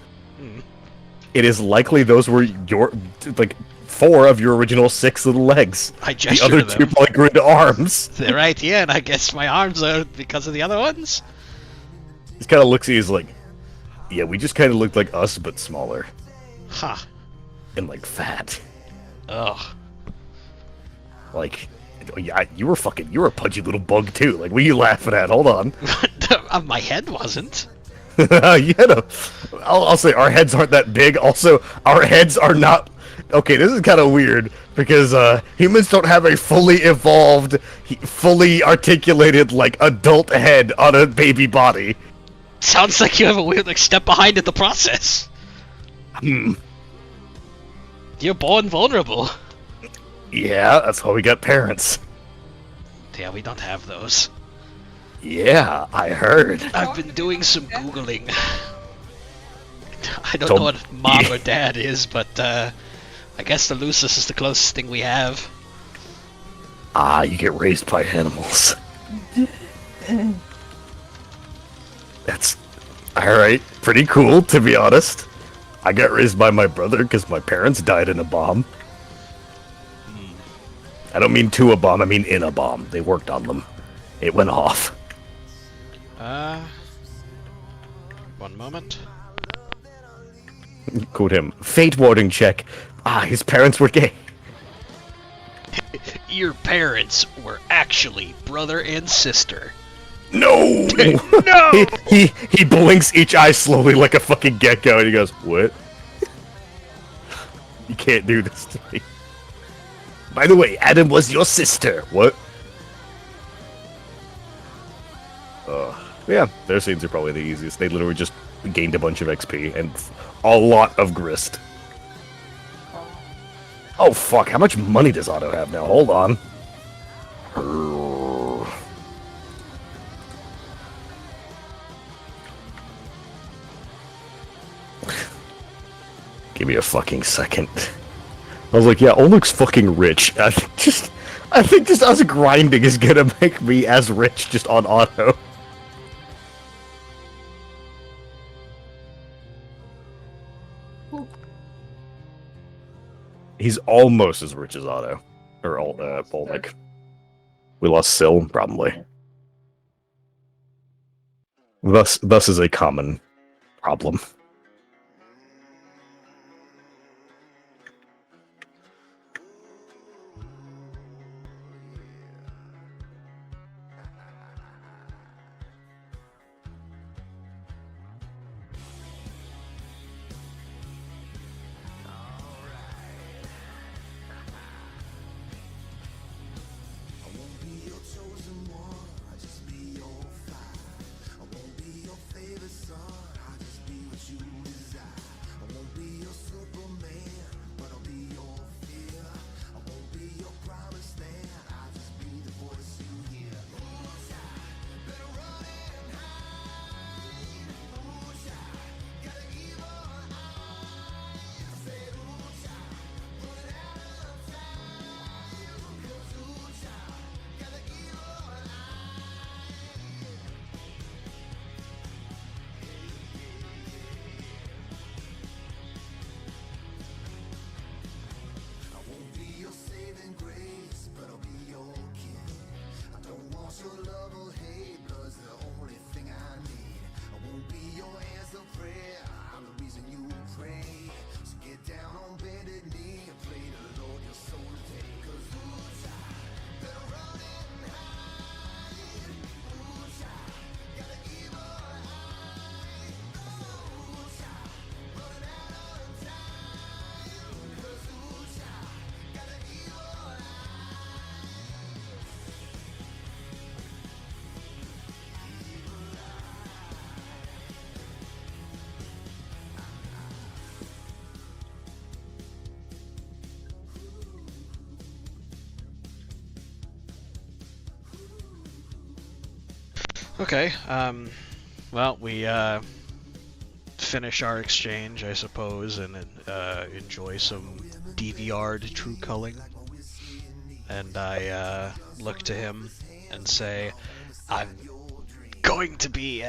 It is likely those were your like 4 of your original 6 little legs. I The gestured other to them. 2 probably grew into arms. They're right here, and I guess my arms are because of the other ones. He kind of looks at you, he's like, yeah, we just kind of looked like us, but smaller Huh. and like fat. Ugh. Like, yeah, you were a pudgy little bug too. Like, what are you laughing at? Hold on. My head wasn't. I'll say our heads aren't that big. Also, our heads are not. Okay, this is kind of weird because humans don't have a fully evolved, fully articulated like adult head on a baby body. Sounds like you have a weird like step behind in the process. You're born vulnerable. Yeah, that's why we got parents. Yeah, we don't have those. Yeah, I heard. I've been doing some googling. I don't So- know what mom or dad is, but I guess the Lucis is the closest thing we have. You get raised by animals. That's alright. Pretty cool, to be honest. I got raised by my brother because my parents died in a bomb. I don't mean to a bomb, I mean in a bomb. They worked on them. It went off. One moment. Quote him. Fate warding check. His parents were gay. Your parents were actually brother and sister. No! No! He blinks each eye slowly like a fucking gecko and he goes, what? You can't do this to me. By the way, Adam was your sister. What? Yeah, their scenes are probably the easiest. They literally just gained a bunch of XP and a lot of grist. Oh fuck, how much money does Otto have now? Hold on. Give me a fucking second. I was like, yeah, Olmec's fucking rich. I think just us grinding is gonna make me as rich just on Otto. He's almost as rich as Otto. Or Olnick. We lost Syl, probably. Thus is a common problem. Okay, well, we finish our exchange, I suppose, and enjoy some DVR'd true culling. And I look to him and say, I'm going to be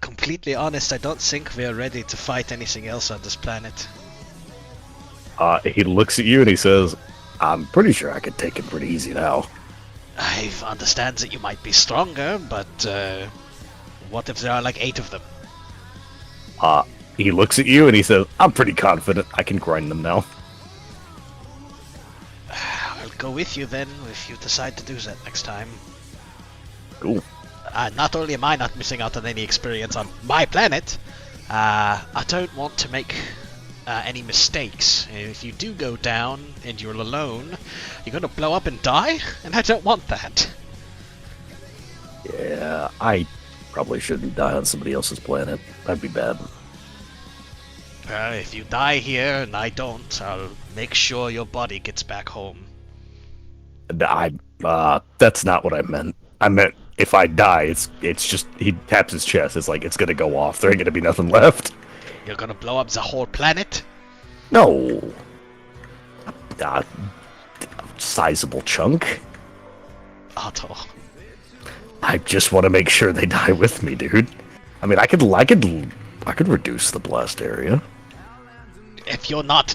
completely honest, I don't think we're ready to fight anything else on this planet. He looks at you and he says, I'm pretty sure I could take it pretty easy now. I understand that you might be stronger, but what if there are like 8 of them? He looks at you and he says, I'm pretty confident I can grind them now. I'll go with you then, if you decide to do that next time. Cool. Not only am I not missing out on any experience on my planet, I don't want to make any mistakes. If you do go down and you're alone, you're gonna blow up and die, and I don't want that. Yeah, I probably shouldn't die on somebody else's planet. That'd be bad. If you die here and I don't, I'll make sure your body gets back home. That's not what I meant. I meant if I die, it's just, he taps his chest. It's like, it's gonna go off. There ain't gonna be nothing left. You're gonna blow up the whole planet? No. Sizable chunk. Otto. I just want to make sure they die with me, dude. I mean, I could reduce the blast area. If you're not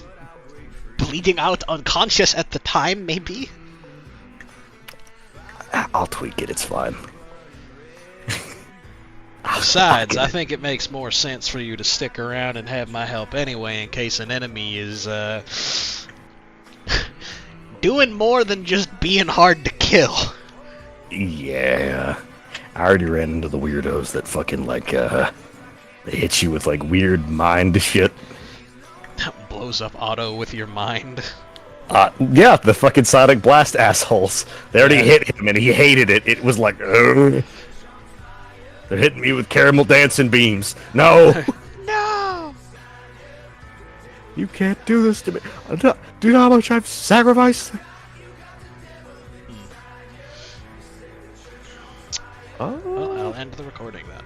bleeding out unconscious at the time, maybe? I'll tweak it, it's fine. Besides, I think it makes more sense for you to stick around and have my help anyway in case an enemy is, doing more than just being hard to kill. Yeah. I already ran into the weirdos that fucking, like, they hit you with, like, weird mind shit. Blows up Otto with your mind. Yeah, the fucking Sonic Blast assholes. They already hit him and he hated it. It was like, ugh. They're hitting me with caramel dancing beams. No! No! You can't do this to me. Do you know how much I've sacrificed? Well, I'll end the recording then.